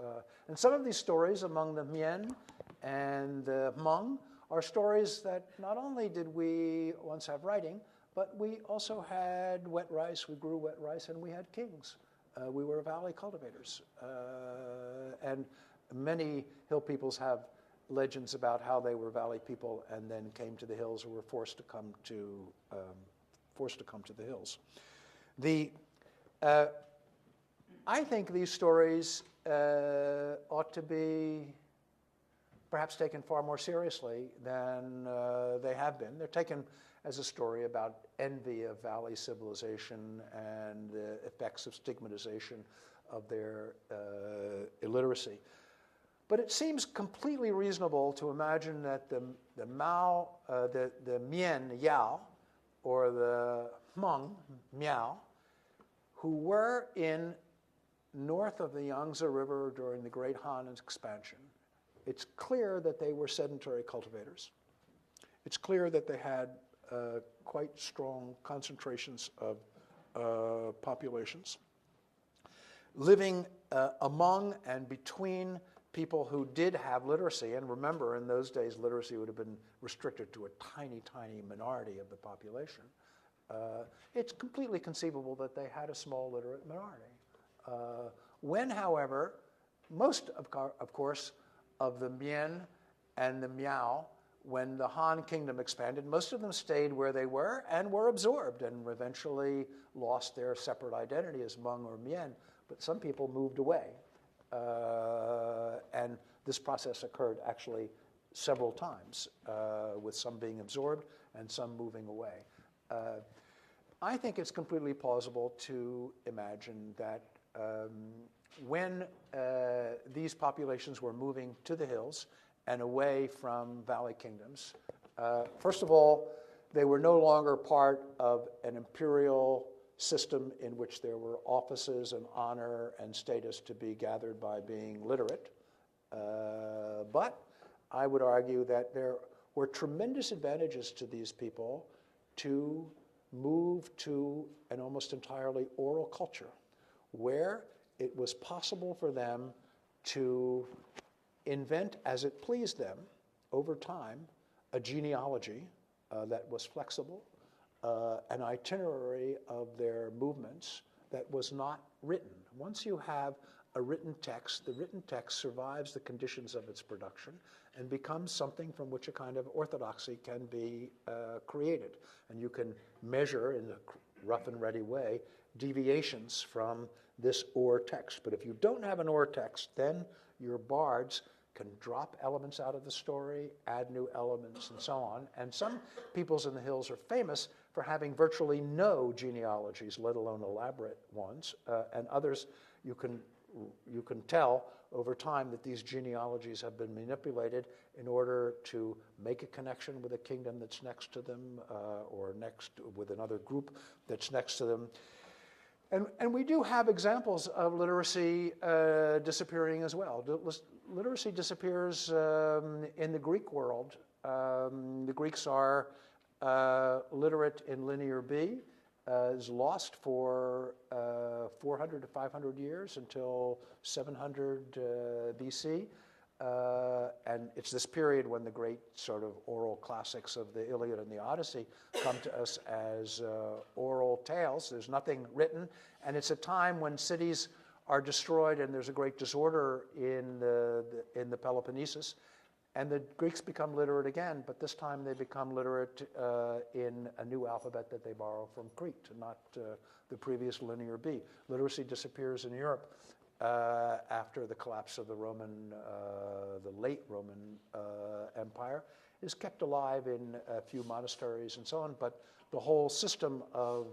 And some of these stories among the Mien and the Hmong are stories that not only did we once have writing, but we also had wet rice, we grew wet rice, and we had kings. We were valley cultivators. And many hill peoples have legends about how they were valley people and then came to the hills or were forced to come to the hills. I think these stories ought to be perhaps taken far more seriously than they have been. They're taken as a story about envy of valley civilization and the effects of stigmatization of their illiteracy. But it seems completely reasonable to imagine that the Mien Yao, or the Hmong Miao, who were in north of the Yangtze River during the Great Han expansion, it's clear that they were sedentary cultivators. It's clear that they had quite strong concentrations of populations. Living among and between people who did have literacy, and remember, in those days, literacy would have been restricted to a tiny, tiny minority of the population. It's completely conceivable that they had a small literate minority. When, however, most, of course, of the Mien and the Miao, when the Han kingdom expanded, most of them stayed where they were and were absorbed and eventually lost their separate identity as Hmong or Mien, but some people moved away. And this process occurred actually several times, with some being absorbed and some moving away. I think it's completely plausible to imagine that when these populations were moving to the hills and away from valley kingdoms, first of all, they were no longer part of an imperial system in which there were offices and honor and status to be gathered by being literate. But I would argue that there were tremendous advantages to these people to move to an almost entirely oral culture, where it was possible for them to invent as it pleased them over time a genealogy that was flexible, an itinerary of their movements that was not written. Once you have a written text, the written text survives the conditions of its production and becomes something from which a kind of orthodoxy can be created. And you can measure in a rough and ready way deviations from this or text. But if you don't have an or text, then your bards can drop elements out of the story, add new elements, and so on. And some peoples in the hills are famous for having virtually no genealogies, let alone elaborate ones. And others, you can tell over time that these genealogies have been manipulated in order to make a connection with a kingdom that's next to them, or next with another group that's next to them. And we do have examples of literacy disappearing as well. Literacy disappears in the Greek world The Greeks are literate in Linear B, is lost for 400 to 500 years until 700 BC. And it's this period when the great sort of oral classics of the Iliad and the Odyssey come to us as oral tales. There's nothing written, and it's a time when cities are destroyed and there's a great disorder in the Peloponnesus. And the Greeks become literate again, but this time they become literate in a new alphabet that they borrow from Crete, not the previous Linear B. Literacy disappears in Europe after the collapse of the late Roman Empire. Is kept alive in a few monasteries and so on, but the whole system of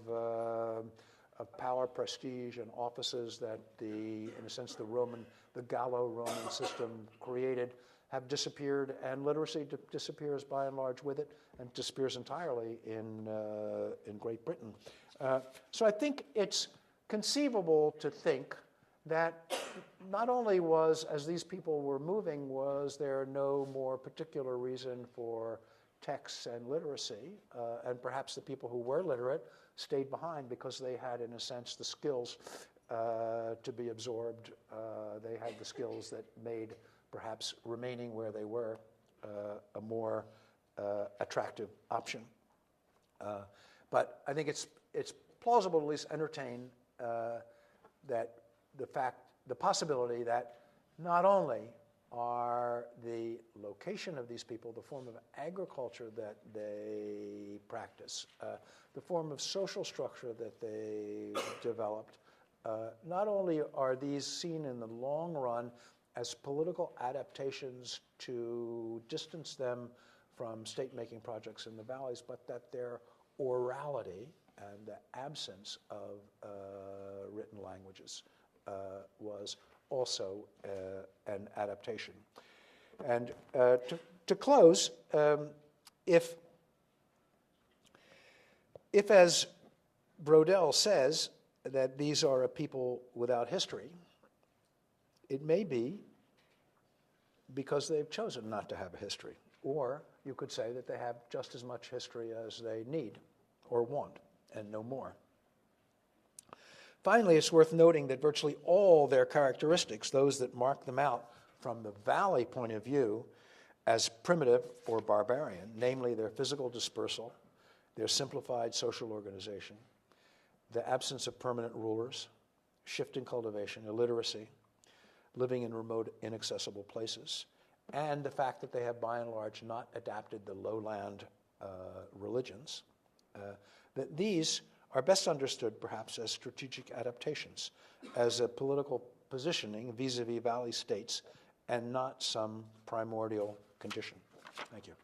power, prestige, and offices that in a sense, the Gallo-Roman system created have disappeared, and literacy disappears by and large with it, and disappears entirely in Great Britain. So I think it's conceivable to think that not only as these people were moving, was there no more particular reason for texts and literacy, and perhaps the people who were literate stayed behind because they had, in a sense, the skills to be absorbed. They had the skills that made perhaps remaining where they were a more attractive option. But I think it's plausible to at least entertain that the possibility that not only are the location of these people, the form of agriculture that they practice, the form of social structure that they developed, not only are these seen in the long run as political adaptations to distance them from state-making projects in the valleys, but that their orality and the absence of written languages was also an adaptation. And to close, if as Brodel says, that these are a people without history, it may be because they've chosen not to have a history. Or you could say that they have just as much history as they need or want, and no more. Finally, it's worth noting that virtually all their characteristics, those that mark them out from the valley point of view as primitive or barbarian, namely their physical dispersal, their simplified social organization, the absence of permanent rulers, shifting cultivation, illiteracy, living in remote, inaccessible places, and the fact that they have, by and large, not adapted the lowland religions, that these are best understood, perhaps, as strategic adaptations, as a political positioning vis-a-vis valley states, and not some primordial condition. Thank you.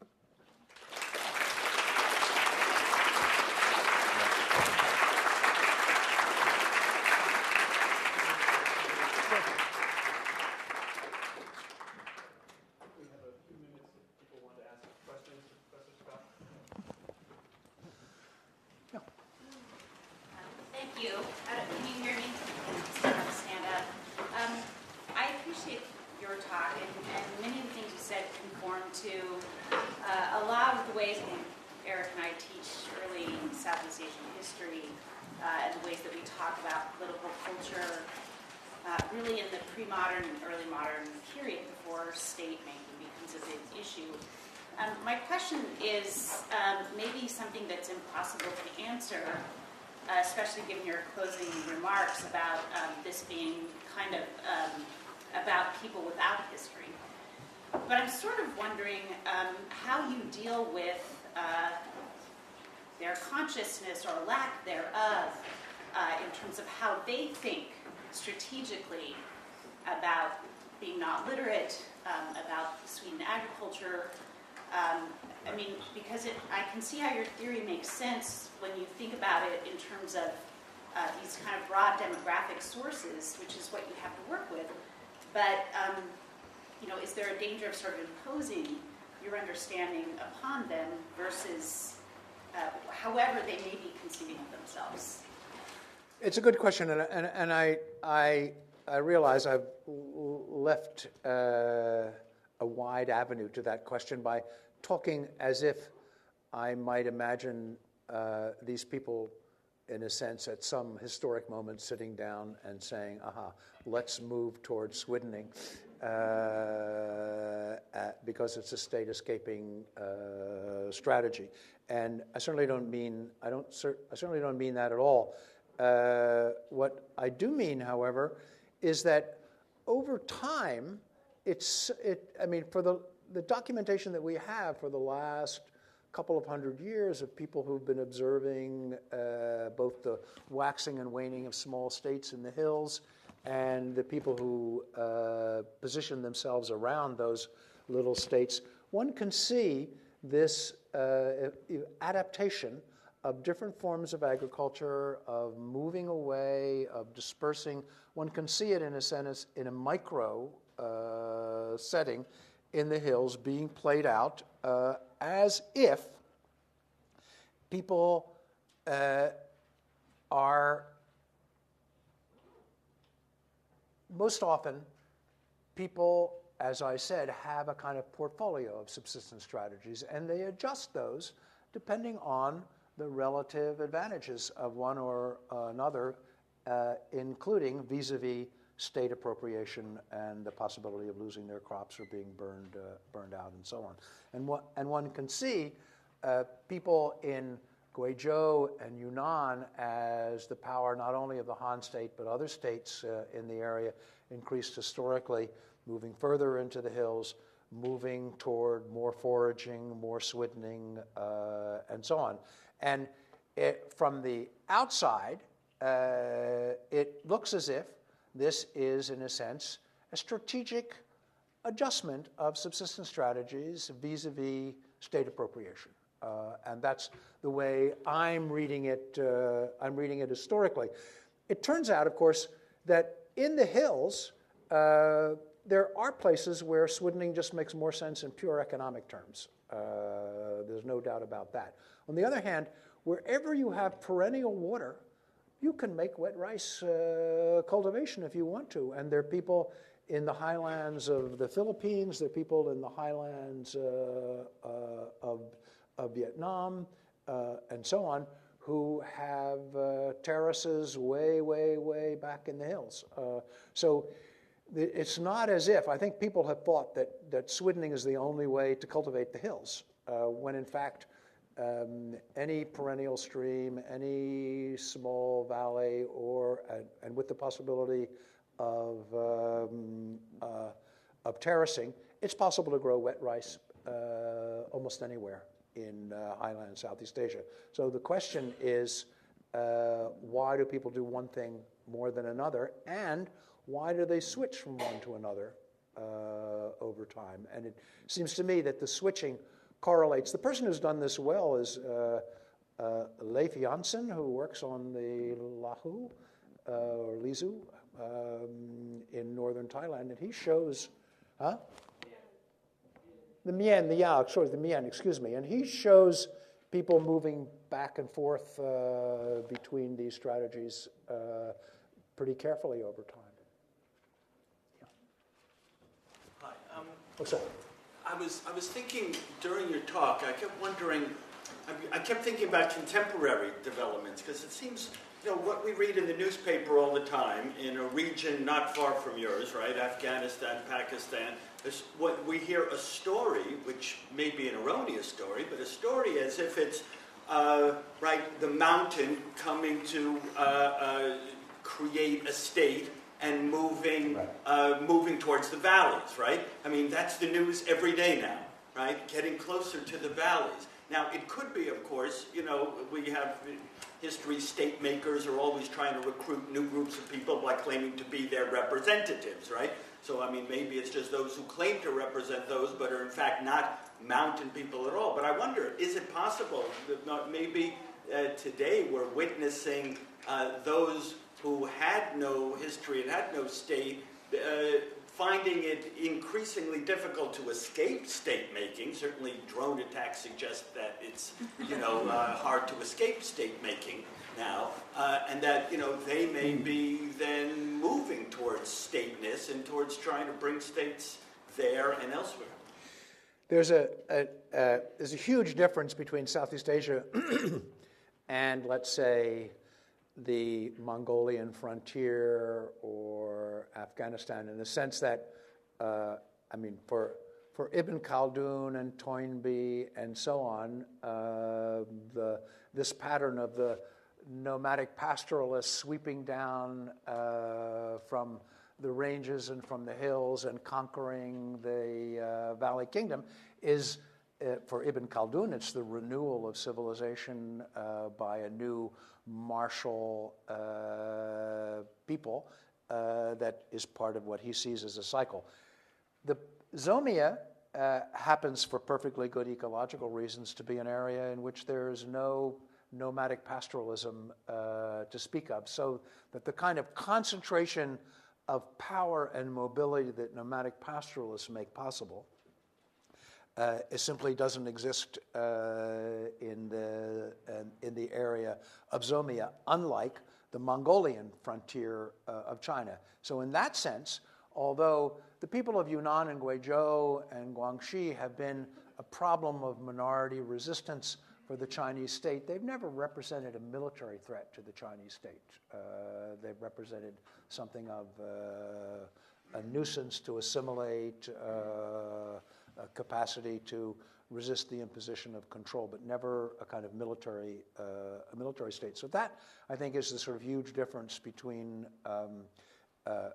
Really in the pre-modern and early modern period before state-making becomes a big issue. My question is maybe something that's impossible to answer, especially given your closing remarks about this being kind of about people without history. But I'm sort of wondering how you deal with their consciousness or lack thereof in terms of how they think strategically about being not literate, about Sweden agriculture. I mean, because I can see how your theory makes sense when you think about it in terms of these kind of broad demographic sources, which is what you have to work with. But, is there a danger of sort of imposing your understanding upon them versus however they may be conceiving of themselves? It's a good question, and I realize I've left a wide avenue to that question by talking as if I might imagine these people, in a sense, at some historic moment sitting down and saying, aha, let's move towards Swedening because it's a state-escaping strategy. And I certainly don't mean that at all. What I do mean, however, is that over time, for the documentation that we have for the last couple of hundred years of people who've been observing both the waxing and waning of small states in the hills and the people who position themselves around those little states, one can see this adaptation of different forms of agriculture, of moving away, of dispersing. One can see it in a sense in a micro setting in the hills being played out as if people are most often people, as I said, have a kind of portfolio of subsistence strategies, and they adjust those depending on the relative advantages of one or another, including vis-a-vis state appropriation and the possibility of losing their crops or being burned out and so on. And one can see people in Guizhou and Yunnan as the power not only of the Han state but other states in the area increased historically, moving further into the hills, moving toward more foraging, more Swedening, and so on. And from the outside, it looks as if this is, in a sense, a strategic adjustment of subsistence strategies vis-a-vis state appropriation. And that's the way I'm reading it. I'm reading it historically. It turns out, of course, that in the hills, there are places where Swedening just makes more sense in pure economic terms. There's no doubt about that. On the other hand, wherever you have perennial water, you can make wet rice cultivation if you want to. And there are people in the highlands of the Philippines, there are people in the highlands of Vietnam, and so on, who have terraces way, way, way back in the hills. So it's not as if, I think people have thought that Swedening is the only way to cultivate the hills, when in fact, any perennial stream, any small valley, and with the possibility of terracing, it's possible to grow wet rice almost anywhere in highland Southeast Asia. So the question is, why do people do one thing more than another, and why do they switch from one to another over time? And it seems to me that the switching correlates. The person who's done this well is Leif Janssen, who works on the Lahu or Lizu in northern Thailand, and he shows, the Mien, excuse me, and he shows people moving back and forth between these strategies pretty carefully over time. Yeah. Hi. What's up? I was thinking during your talk, I kept thinking about contemporary developments, because it seems, what we read in the newspaper all the time in a region not far from yours, right, Afghanistan, Pakistan, what we hear a story, which may be an erroneous story, but a story as if it's, the mountain coming to create a state and moving towards the valleys, right? I mean, that's the news every day now, right? Getting closer to the valleys. Now, it could be, of course, we have history, state makers are always trying to recruit new groups of people by claiming to be their representatives, right? So, I mean, maybe it's just those who claim to represent those, but are in fact not mountain people at all. But I wonder, is it possible that maybe today we're witnessing those who had no history and had no state, finding it increasingly difficult to escape state-making. Certainly drone attacks suggest that it's, hard to escape state-making now, and that, they may be then moving towards stateness and towards trying to bring states there and elsewhere. There's a huge difference between Southeast Asia and, let's say, the Mongolian frontier or Afghanistan, in the sense that, for Ibn Khaldun and Toynbee and so on, this pattern of the nomadic pastoralists sweeping down from the ranges and from the hills and conquering the Valley Kingdom is, for Ibn Khaldun, it's the renewal of civilization by a new martial people that is part of what he sees as a cycle. The Zomia happens, for perfectly good ecological reasons, to be an area in which there is no nomadic pastoralism to speak of, so that the kind of concentration of power and mobility that nomadic pastoralists make possible it simply doesn't exist in the area of Zomia, unlike the Mongolian frontier of China. So in that sense, although the people of Yunnan and Guizhou and Guangxi have been a problem of minority resistance for the Chinese state, they've never represented a military threat to the Chinese state. They've represented something of a nuisance to assimilate, a capacity to resist the imposition of control, but never a kind of military state. So that, I think, is the sort of huge difference between a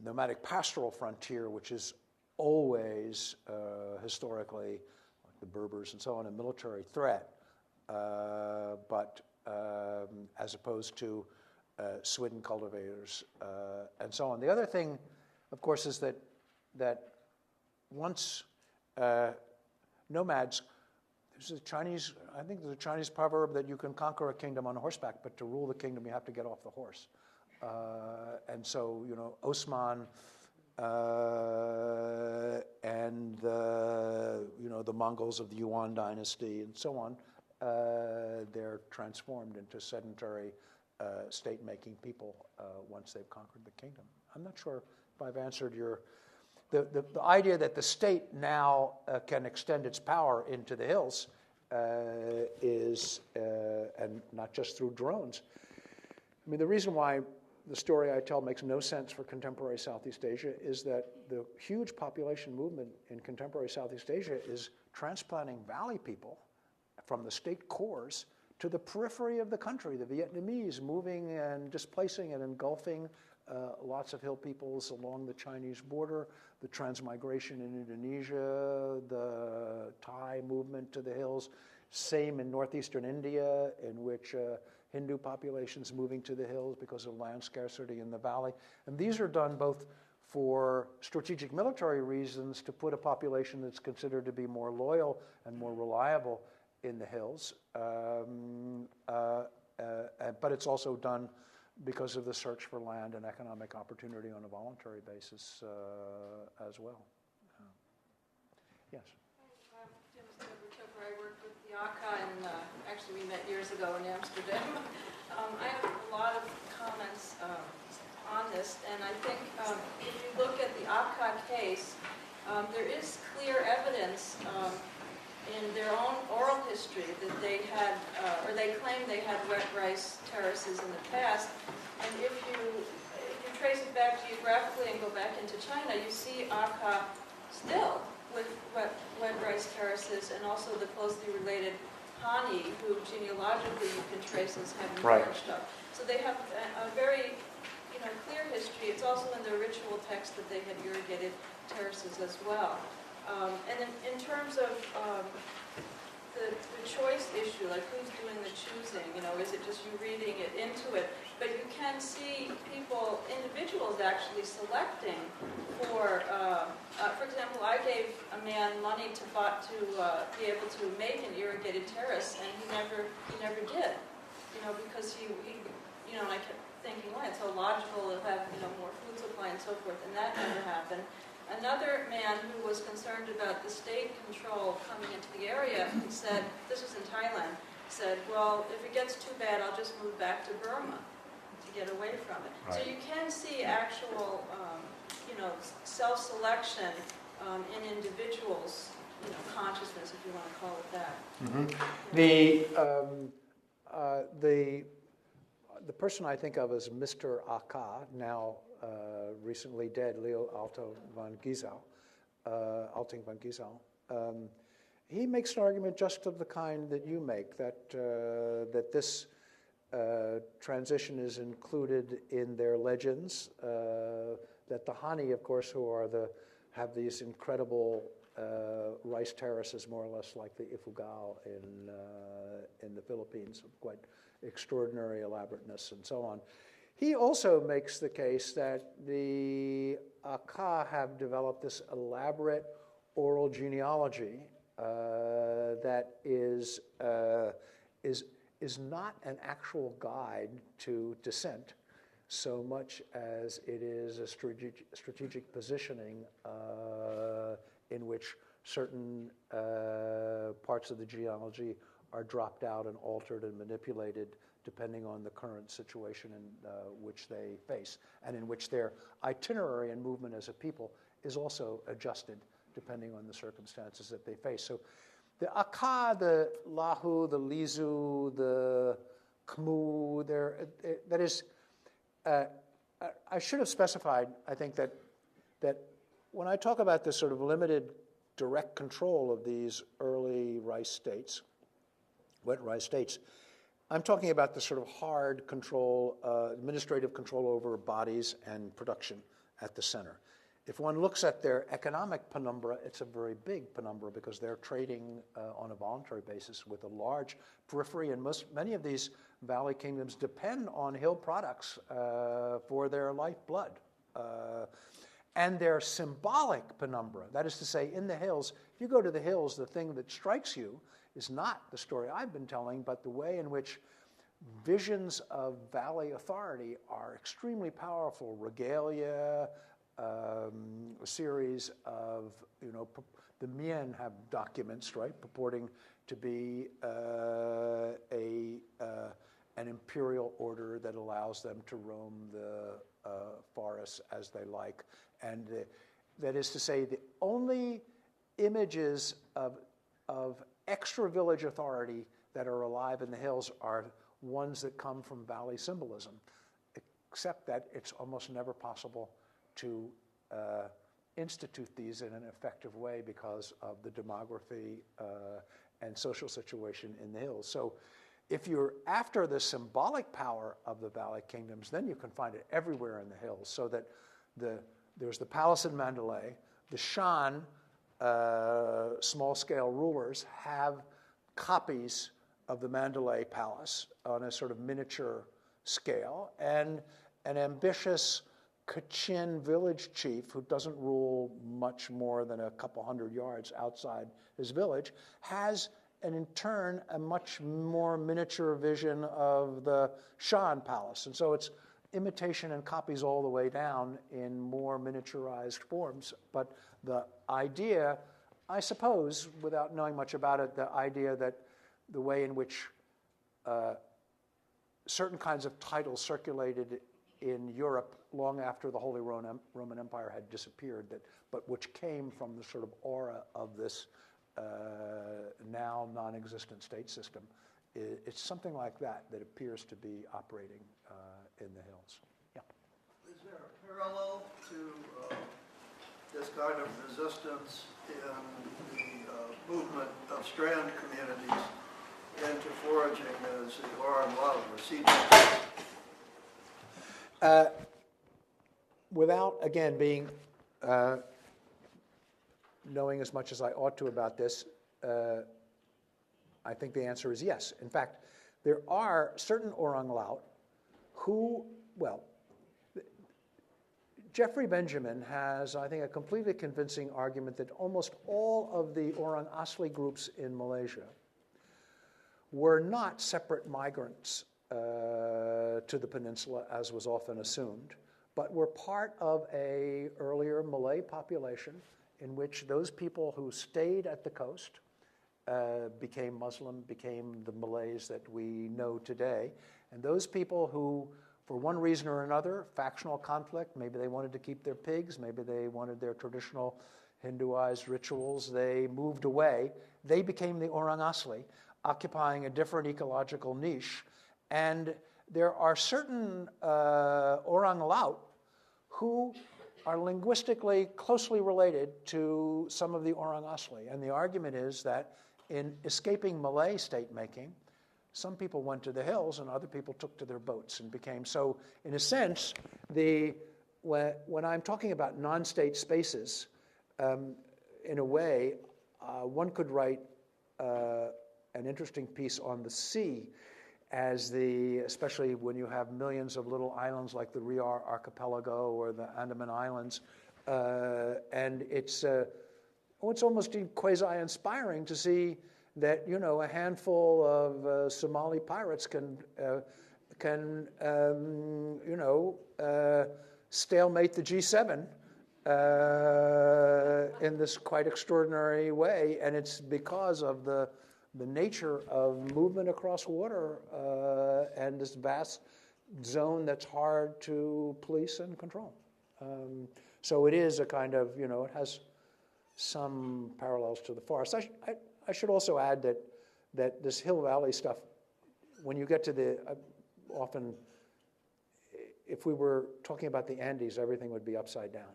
nomadic pastoral frontier, which is always historically, like the Berbers and so on, a military threat, but as opposed to swidden cultivators and so on. The other thing, of course, is that once nomads, there's a Chinese proverb that you can conquer a kingdom on horseback, but to rule the kingdom you have to get off the horse. And so, Osman and the Mongols of the Yuan dynasty and so on, they're transformed into sedentary state-making people once they've conquered the kingdom. I'm not sure if I've answered your... The idea that the state now can extend its power into the hills is, and not just through drones. I mean, the reason why the story I tell makes no sense for contemporary Southeast Asia is that the huge population movement in contemporary Southeast Asia is transplanting valley people from the state cores to the periphery of the country, the Vietnamese moving and displacing and engulfing lots of hill peoples along the Chinese border, the transmigration in Indonesia, the Thai movement to the hills, same in northeastern India, in which Hindu populations moving to the hills because of land scarcity in the valley. And these are done both for strategic military reasons, to put a population that's considered to be more loyal and more reliable in the hills, but it's also done because of the search for land and economic opportunity on a voluntary basis as well. Yes? I worked with the Aka, and actually we met years ago in Amsterdam. I have a lot of comments on this, and I think if you look at the Aka case, there is clear evidence in their own oral history that they had, or they claim they had wet rice terraces in the past. And if you trace it back geographically and go back into China, you see Aka still with wet rice terraces, and also the closely related Hani, who genealogically you can trace as having branched up. So they have a very clear history. It's also in their ritual text that they had irrigated terraces as well. And in terms of the choice issue, like who's doing the choosing, is it just you reading it into it? But you can see individuals actually selecting for example, I gave a man money to be able to make an irrigated terrace, and he never did, because he and I kept thinking, well, it's so logical to have, more food supply and so forth, and that never happened. Another man who was concerned about the state control coming into the area, he said, this was in Thailand, said, well, if it gets too bad, I'll just move back to Burma to get away from it. Right. So you can see actual, self-selection in individuals, consciousness, if you want to call it that. The person I think of as Mr. Aka, now recently dead, Leo Alting van Giesel, he makes an argument just of the kind that you make, that this transition is included in their legends, that the Hani, of course, have these incredible rice terraces, more or less like the Ifugao in the Philippines, of quite extraordinary elaborateness and so on. He also makes the case that the Aka have developed this elaborate oral genealogy that is not an actual guide to descent so much as it is a strategic positioning in which certain parts of the genealogy are dropped out and altered and manipulated depending on the current situation in which they face, and in which their itinerary and movement as a people is also adjusted depending on the circumstances that they face. So the Aka, the Lahu, the Lizu, the Khmu, that is, I should have specified, I think, that when I talk about this sort of limited direct control of these early rice states, wet rice states, I'm talking about the sort of hard control, administrative control over bodies and production at the center. If one looks at their economic penumbra, it's a very big penumbra because they're trading on a voluntary basis with a large periphery, and many of these valley kingdoms depend on hill products for their lifeblood. And their symbolic penumbra, that is to say, in the hills, if you go to the hills, the thing that strikes you is not the story I've been telling, but the way in which visions of valley authority are extremely powerful. Regalia, a series of, the Mien have documents, right, purporting to be an imperial order that allows them to roam the forests as they like. And that is to say, the only images of extra village authority that are alive in the hills are ones that come from valley symbolism, except that it's almost never possible to institute these in an effective way because of the demography and social situation in the hills. So if you're after the symbolic power of the valley kingdoms, then you can find it everywhere in the hills, so that there's the palace in Mandalay, the Shan, small-scale rulers, have copies of the Mandalay palace on a sort of miniature scale, and an ambitious Kachin village chief who doesn't rule much more than a couple hundred yards outside his village has, and in turn, a much more miniature vision of the Shan palace. And so it's imitation and copies all the way down in more miniaturized forms. But the idea, I suppose, without knowing much about it, the idea that the way in which certain kinds of titles circulated in Europe long after the Holy Roman Empire had disappeared, but which came from the sort of aura of this now non-existent state system, it's something like that appears to be operating in the hills. Yeah. Is there a parallel to this kind of resistance in the movement of strand communities into foraging as the Orang Lao or sea Without, again, being knowing as much as I ought to about this, I think the answer is yes. In fact, there are certain Orang Laut who, Jeffrey Benjamin has, I think, a completely convincing argument that almost all of the Orang Asli groups in Malaysia were not separate migrants to the peninsula, as was often assumed, but were part of an earlier Malay population in which those people who stayed at the coast became Muslim, became the Malays that we know today. And those people who, for one reason or another, factional conflict, maybe they wanted to keep their pigs, maybe they wanted their traditional Hinduized rituals, they moved away. They became the Orang Asli, occupying a different ecological niche. And there are certain Orang Laut who are linguistically closely related to some of the Orang Asli. And the argument is that in escaping Malay state-making, some people went to the hills and other people took to their boats and became. So in a sense, when I'm talking about non-state spaces, in a way, one could write an interesting piece on the sea as especially when you have millions of little islands like the Riau Archipelago or the Andaman Islands, and it's almost quasi-inspiring to see that a handful of Somali pirates can stalemate the G7 in this quite extraordinary way, and it's because of the nature of movement across water and this vast zone that's hard to police and control. So it is a kind of, it has some parallels to the forest. I should also add that this hill valley stuff, when you get to often, if we were talking about the Andes, everything would be upside down.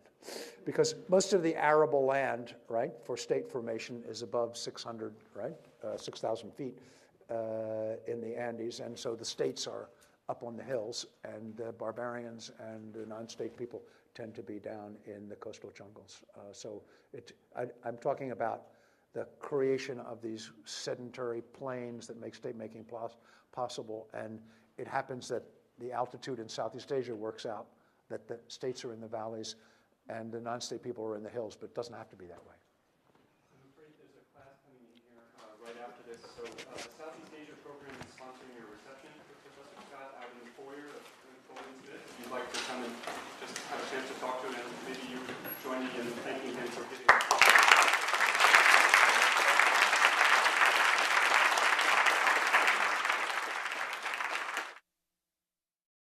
Because most of the arable land, right, for state formation is above 600, right, 6,000 feet in the Andes. And so the states are up on the hills, and the barbarians and the non-state people tend to be down in the coastal jungles. I'm talking about the creation of these sedentary plains that make state-making possible. And it happens that the altitude in Southeast Asia works out that the states are in the valleys and the non-state people are in the hills, but it doesn't have to be that way. I'm afraid there's a class coming in here right after this. So the Southeast Asia program is sponsoring your reception with Professor Scott out in the foyer of Golay Memorial Lecture. If you'd like to come and just have a chance to talk to him, and maybe you join me in thanking